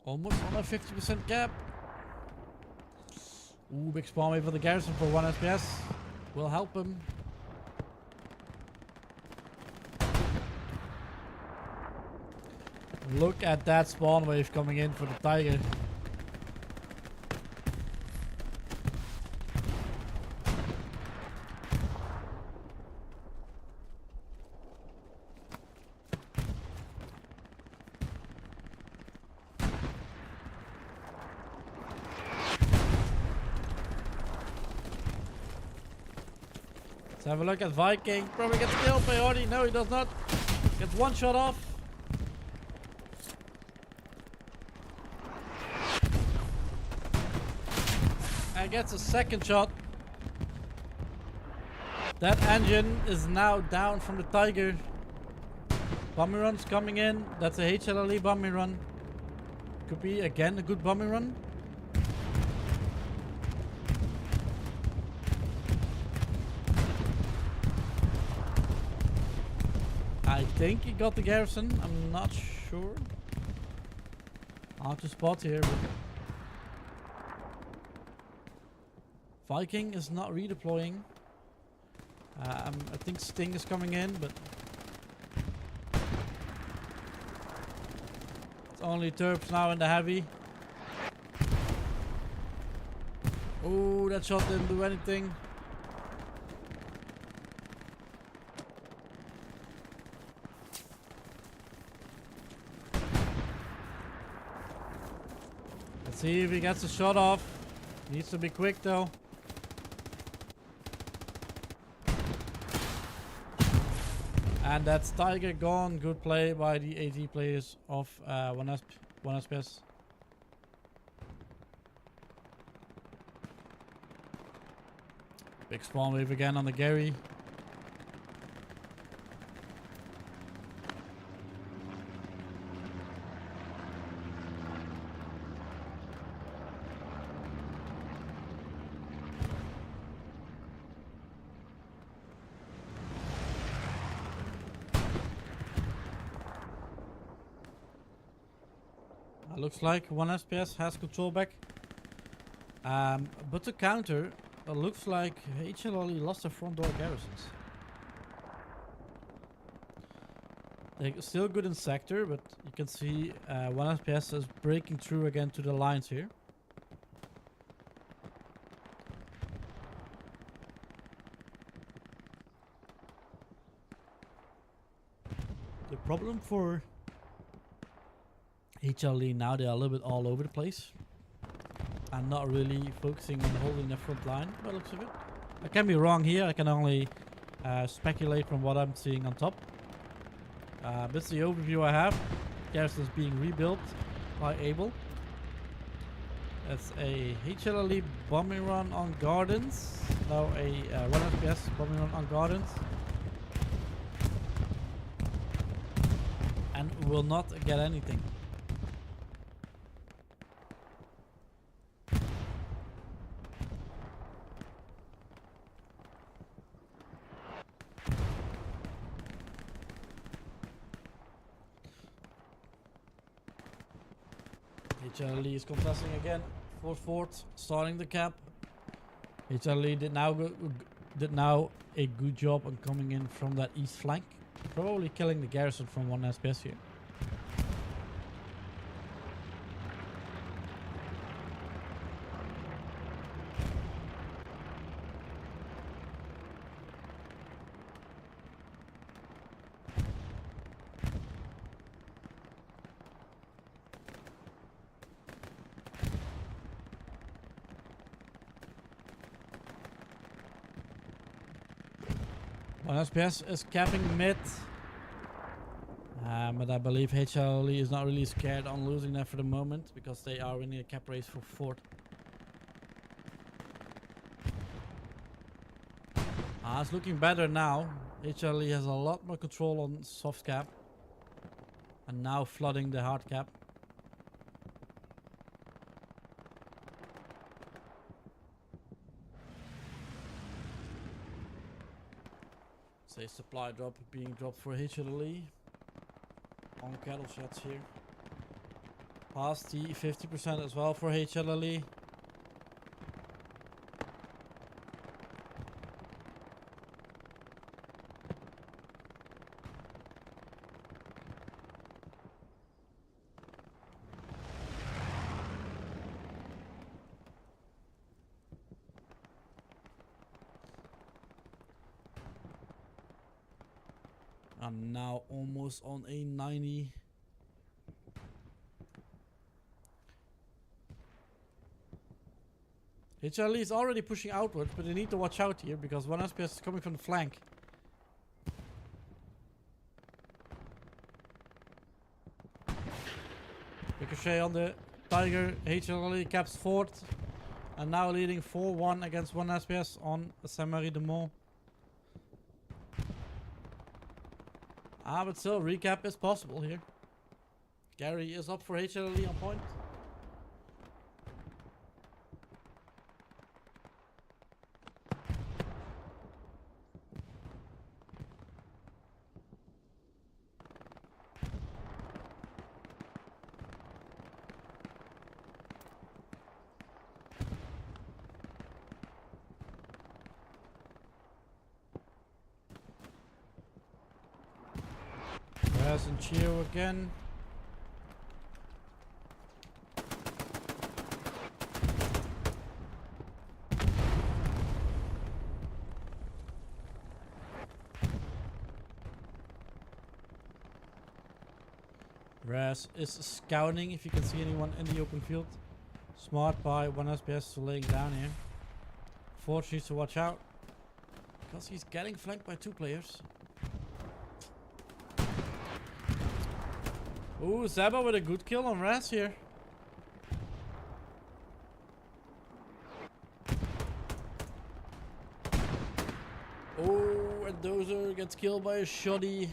S3: Almost on a 50% gap. Ooh, big spawn wave for the garrison for 1 SPS. Will help him. Look at that spawn wave coming in for the Tiger. Let's have a look at Viking. Probably gets killed by Hardy. No, he does not. Gets one shot off. And gets a second shot. That engine is now down from the Tiger. Bombing run's coming in. That's a HLLE bombing run. Could be again a good bombing run. I think he got the garrison. I'm not sure. Hard to spot here. But Viking is not redeploying. I think Sting is coming in, but it's only Terps now in the heavy. Oh, that shot didn't do anything. Let's see if he gets a shot off. Needs to be quick though. And that's Tiger gone. Good play by the AT players of 1 SPS. Big spawn wave again on the Gary. Looks like 1 SPS has control back. But to counter, it looks like HLLE lost their front door garrisons. They're still good in sector, but you can see 1 SPS is breaking through again to the lines here. The problem for HLLE now, they are a little bit all over the place and not really focusing on holding the front line by the looks of it. I can be wrong here, I can only speculate from what I'm seeing on top. That's the overview I have. Garrison is being rebuilt by Able. That's a HLLE bombing run on Gardens. No, a 1 FPS bombing run on Gardens. And will not get anything. HLLE is contesting again for fort, starting the cap. HLLE did now a good job on coming in from that east flank, probably killing the garrison from 1 SPS here. SPS is capping mid, but I believe HLLE is not really scared on losing that for the moment because they are winning a cap race for fort. It's looking better now. HLLE has a lot more control on soft cap and now flooding the hard cap. Say supply drop being dropped for HLLE on cattle shots here. Past the 50% as well for HLLE. And now almost on a 90. HLLE is already pushing outward, but they need to watch out here because one SPS is coming from the flank. Ricochet on the Tiger. HLLE caps fourth. And now leading 4-1 against one SPS on Saint-Marie de Mont. But still, recap is possible here. Gary is up for HLLE on point. Raz and Chio again. Raz is scouting if you can see anyone in the open field. Smart by one SPS to laying down here. Forge needs to watch out because he's getting flanked by two players. Ooh, Zaba with a good kill on Raz here. Oh, and Dozer gets killed by a shoddy.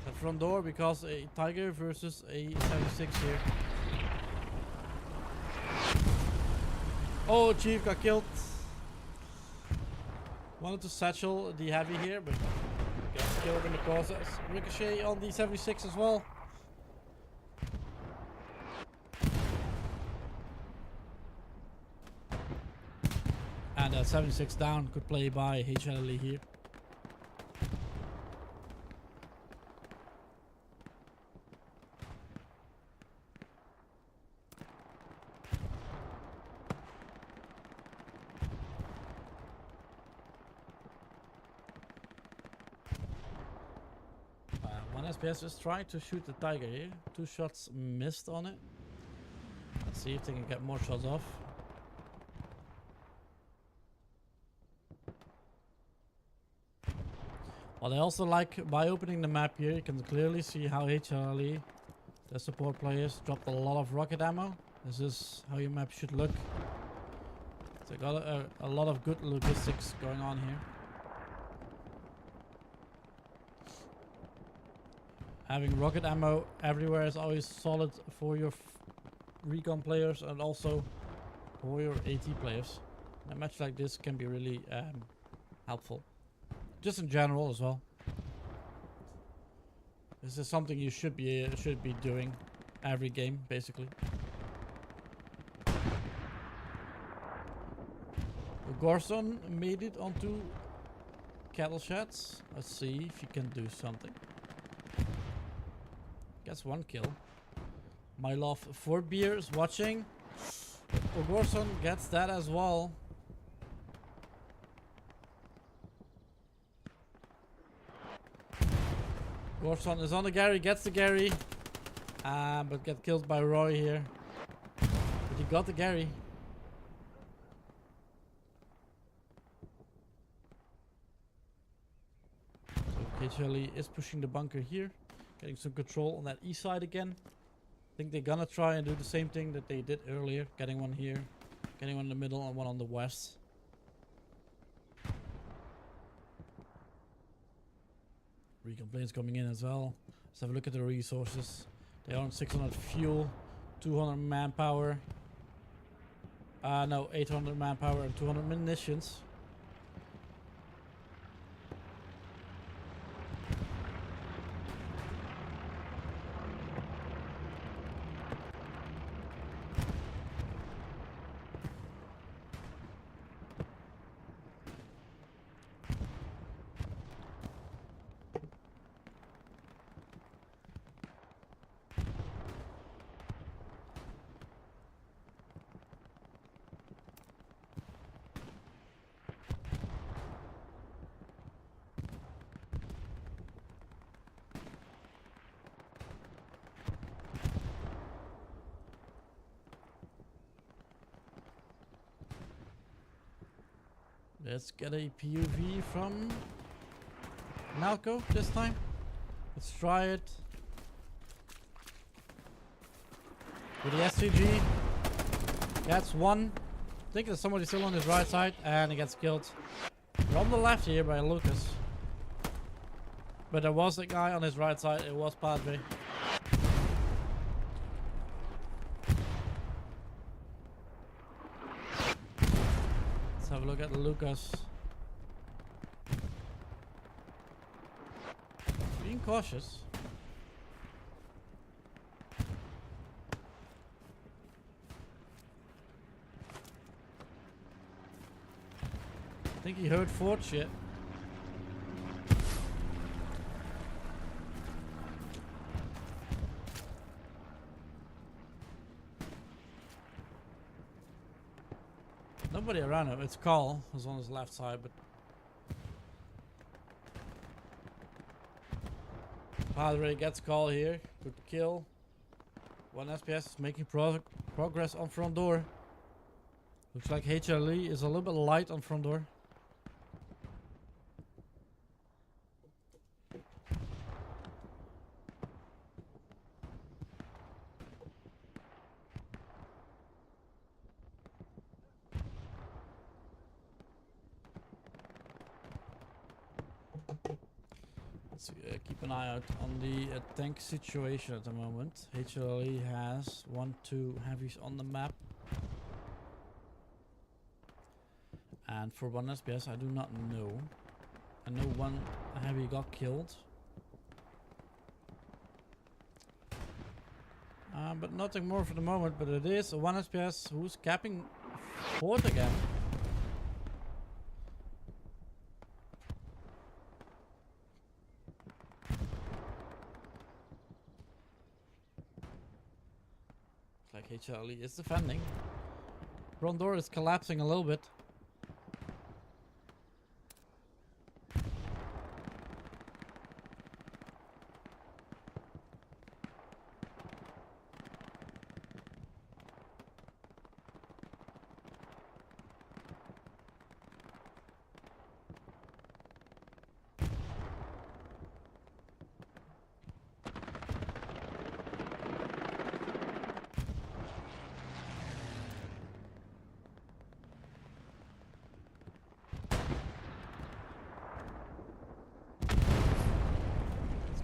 S3: That front door because a Tiger versus a 76 here. Oh, Chief got killed. Wanted to satchel the heavy here, but gets killed in the process. Ricochet on the 76 as well. And 76 down. Good play by HLLE here. SPS is trying to shoot the Tiger here. 2 shots missed on it. Let's see if they can get more shots off. What I also like by opening the map here, you can clearly see how HLLE, the support players, dropped a lot of rocket ammo. This is how your map should look. They got a lot of good logistics going on here. Having rocket ammo everywhere is always solid for your recon players and also for your AT players. A match like this can be really helpful. Just in general as well. This is something you should be doing every game, basically. Gorson made it onto cattle sheds. Let's see if he can do something. Gets 1 kill. My love for beer is watching. Gorson gets that as well. Gorson is on the Gary, gets the Gary. But get killed by Roy here. But he got the Gary. So HLLE is pushing the bunker here. Getting some control on that east side again. I think they're gonna try and do the same thing that they did earlier. Getting one here. Getting one in the middle and one on the west. Recon planes coming in as well. Let's have a look at the resources. They are on 600 fuel, 200 manpower. No, 800 manpower and 200 munitions. Let's get a PUV from Malco this time. Let's try it. With the SCG. Gets one. I think there's somebody still on his right side. And he gets killed. We're on the left here by Lucas. But there was a guy on his right side. It was Padre. Let's have a look at Lucas. Being cautious. I think he heard Ford shit. Nobody around him. It's Carl who's on his left side, but Padre gets Carl here. Good kill. One SPS is making progress on front door. Looks like HLLE is a little bit light on front door. Let's keep an eye out on the tank situation at the moment. HLLE has 1-2 heavies on the map. And for one SPS, I do not know. I know one heavy got killed. But nothing more for the moment. But it is a 1 SPS who's capping fourth again. Like HLLE is defending. Front door is collapsing a little bit.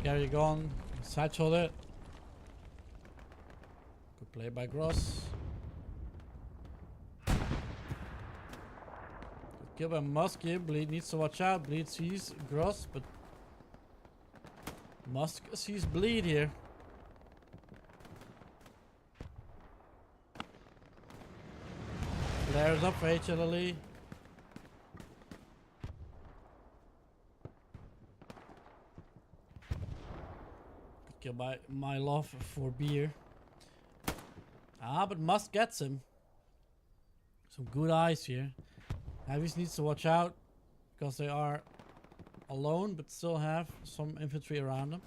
S3: Gary gone. Satchel it. Good play by Gross. Good kill by Musk here. Bleed needs to watch out. Bleed sees Gross, but Musk sees Bleed here. Flares up for HLLE. Kill by my love for beer. But Musk gets him. Some good eyes here. Heavies needs to watch out because they are alone but still have some infantry around them.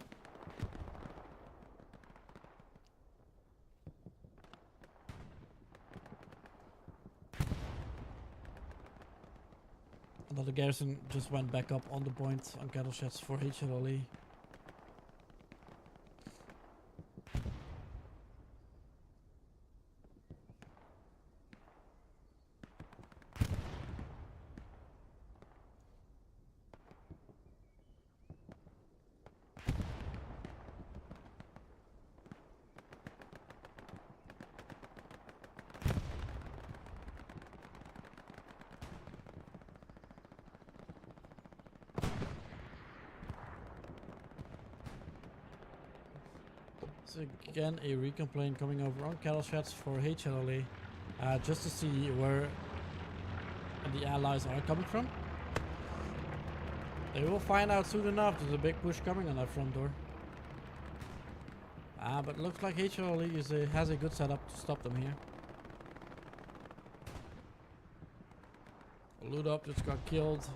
S3: Another garrison just went back up on the point on cattle sheds for HLLE. So again, a recon plane coming over on cattle sheds for HLLE, just to see where the allies are coming from. They will find out soon enough. There's a big push coming on that front door. But looks like HLLE has a good setup to stop them here. Loot up just got killed.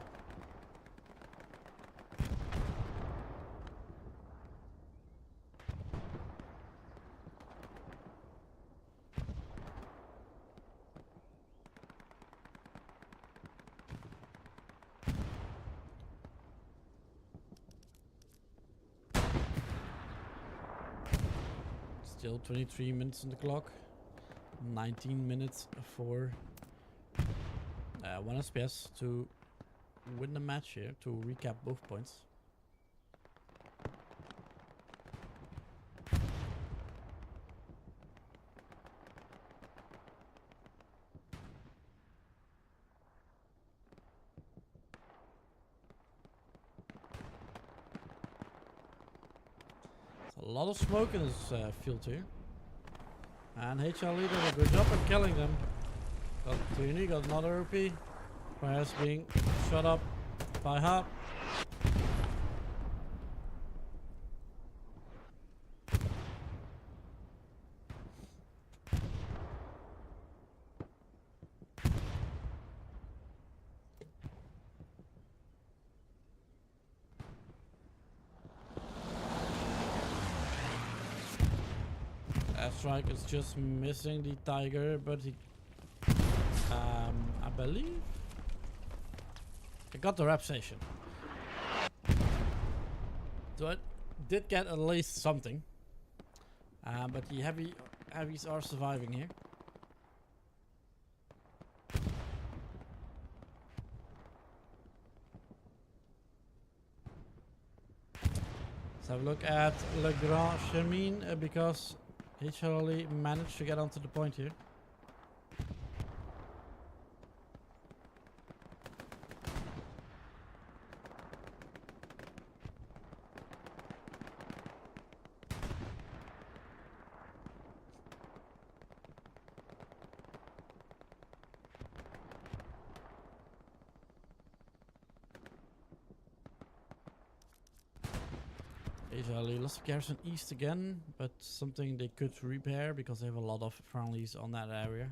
S3: Still 23 minutes on the clock. 19 minutes for 1 SPS to win the match here, to recap both points. A lot of smoke in this field here. And HLLE did a good job at killing them. Got Tuni, got another OP. Whereas being shot up by Hub. Airstrike is just missing the Tiger, but he, I believe, he got the rep station. So it did get at least something, but the heavies are surviving here. Let's have a look at Le Grand Chemin because HLLE managed to get onto the point here. HLLE lost garrison east again, but something they could repair because they have a lot of friendlies on that area.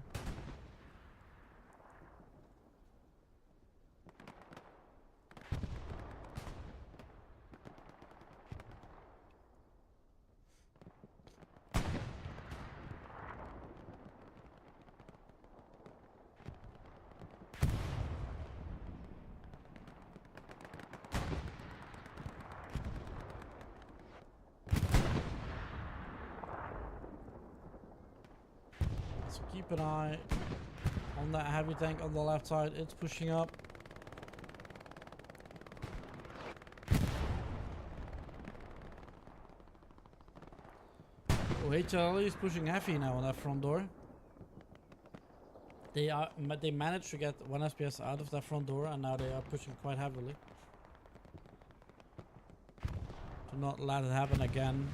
S3: So keep an eye on that heavy tank on the left side. It's pushing up. Oh, HLLE is pushing heavy now on that front door. They managed to get 1 SPS out of that front door, and now they are pushing quite heavily. Do not let it happen again.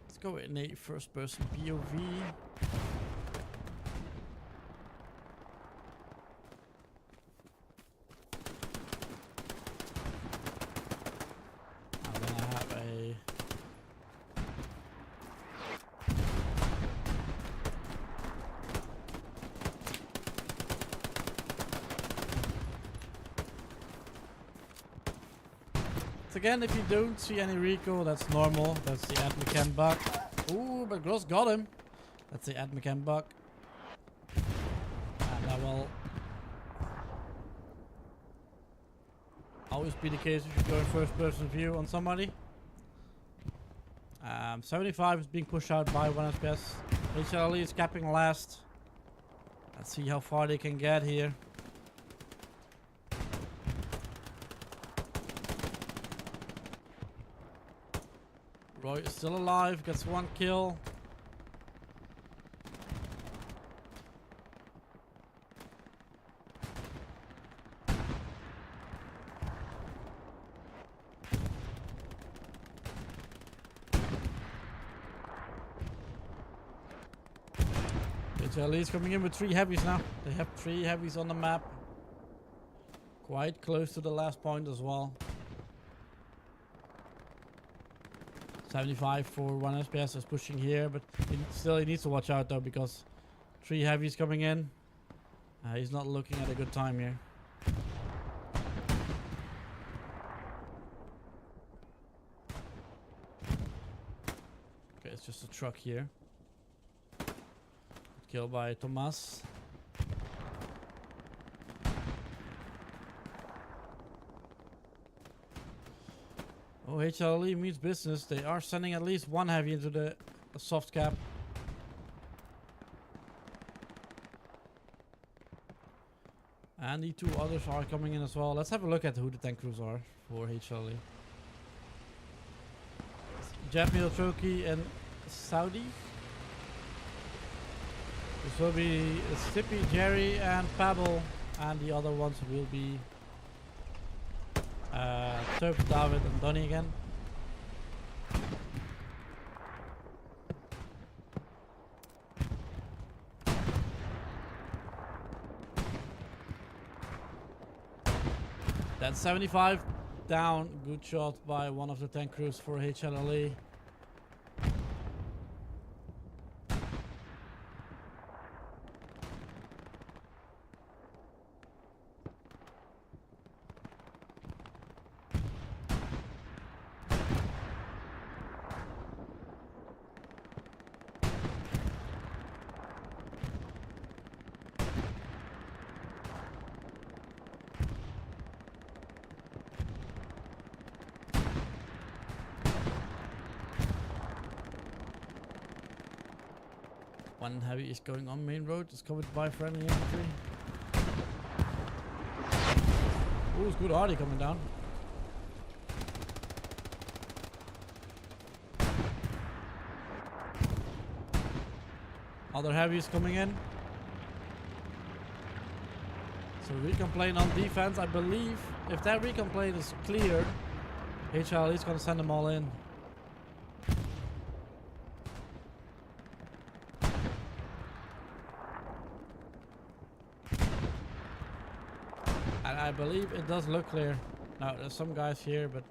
S3: Let's go in a first person POV. I'm gonna have a again, if you don't see any recoil, that's normal. That's the AdMechem bug. Ooh, but Gross got him. That's the AdMechem bug. And that will always be the case if you go in first person view on somebody. 75 is being pushed out by 1 SPS. HLLE is capping last. Let's see how far they can get here. Roy is still alive, gets 1 kill. HLLE is coming in with 3 heavies now. They have 3 heavies on the map. Quite close to the last point as well. 75 for 1 SPS is pushing here, but he needs to watch out though because 3 heavies coming in. He's not looking at a good time here. Okay, it's just a truck here. Killed by Thomas. Oh, HLLE means business. They are sending at least one heavy into the soft cap. And the two others are coming in as well. Let's have a look at who the tank crews are for HLLE. Jamil Troki and Saudi. This will be Stippy, Jerry, and Pavel. And the other ones will be Turp, David, and Donny again. That's 75 down. Good shot by one of the tank crews for HLLE. One heavy is going on main road. It's covered by friendly infantry. Ooh, it's good Hardy coming down. Other heavies coming in. So recon plane on defense. I believe if that recon plane is clear, HLLE is going to send them all in. And I believe it does look clear. Now there's some guys here, but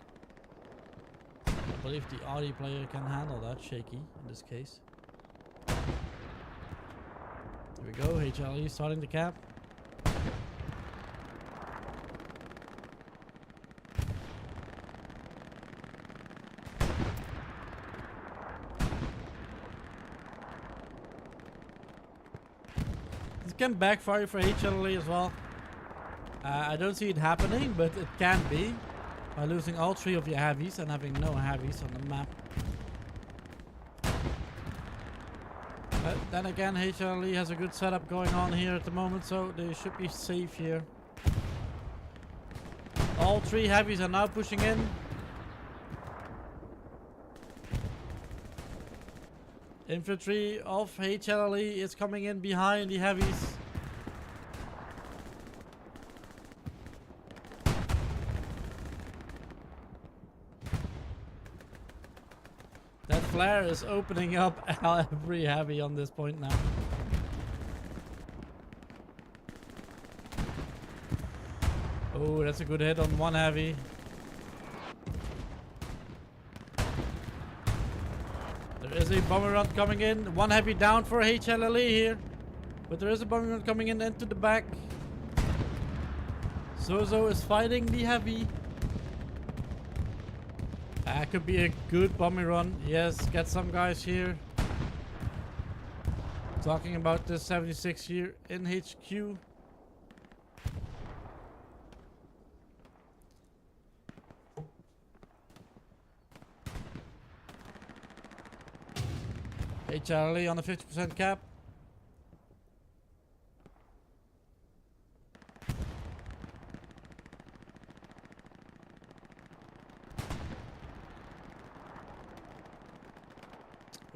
S3: I believe the Audi player can handle that. Shaky in this case. Here we go. HLLE starting the cap. This can backfire for HLLE as well. I don't see it happening, but it can be by losing all three of your heavies and having no heavies on the map. But then again, HLLE has a good setup going on here at the moment, so they should be safe here. All three heavies are now pushing in. Infantry of HLLE is coming in behind the heavies. That flare is opening up every heavy on this point now. Oh, that's a good hit on one heavy. There is a bomber run coming in. One heavy down for HLLE here. But there is a bomber run coming in into the back. Zozo is fighting the heavy. That could be a good bombing run. Yes, get some guys here. Talking about the 76 here in HQ. HLLE on a 50% cap.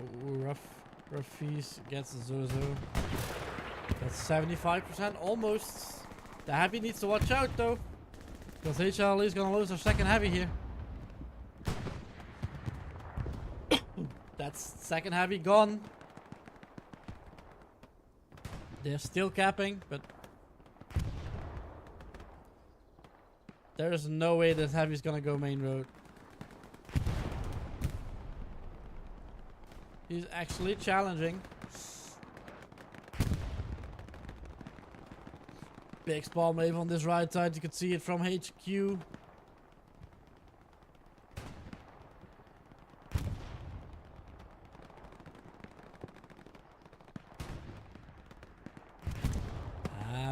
S3: Ooh, Ruffies gets Zozo. That's 75%, almost. The heavy needs to watch out though, because HLLE is gonna lose their second heavy here. That's second heavy gone. They're still capping, but there is no way this heavy is gonna go main road. He's actually challenging. Big spawn wave on this right side. You can see it from HQ.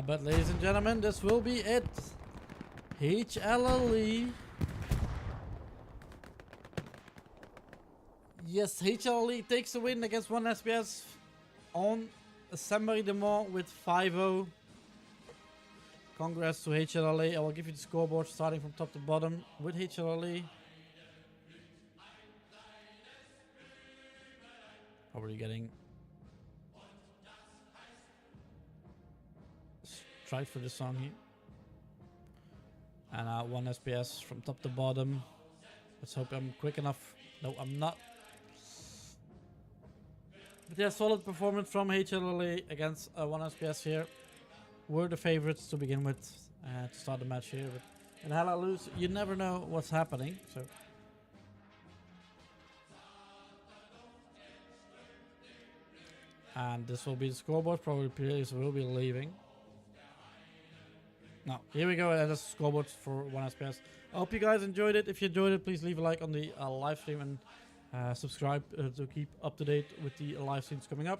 S3: But ladies and gentlemen, this will be it. HLLE Yes, HLLE takes a win against 1SPS on Saint-Marie-de-Mont with 5-0. Congrats to HLLE. I will give you the scoreboard starting from top to bottom with HLLE. Probably getting strike for the song here. And 1 SPS from top to bottom. Let's hope I'm quick enough. No, I'm not. But yeah, solid performance from HLLE against 1 SPS here. We're the favorites to begin with to start the match here. But in HLLE, you never know what's happening. So. And this will be the scoreboard. Probably players will be leaving. Now, here we go. That's the scoreboard for 1 SPS. I hope you guys enjoyed it. If you enjoyed it, please leave a like on the live stream and subscribe to keep up to date with the live streams coming up.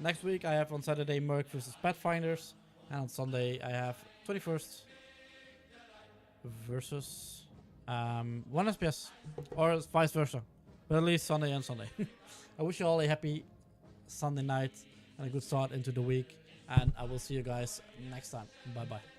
S3: Next week, I have on Saturday Merc versus Pathfinders. And on Sunday, I have 21st versus 1 SPS. Or vice versa. But at least Sunday and Sunday. I wish you all a happy Sunday night and a good start into the week. And I will see you guys next time. Bye bye.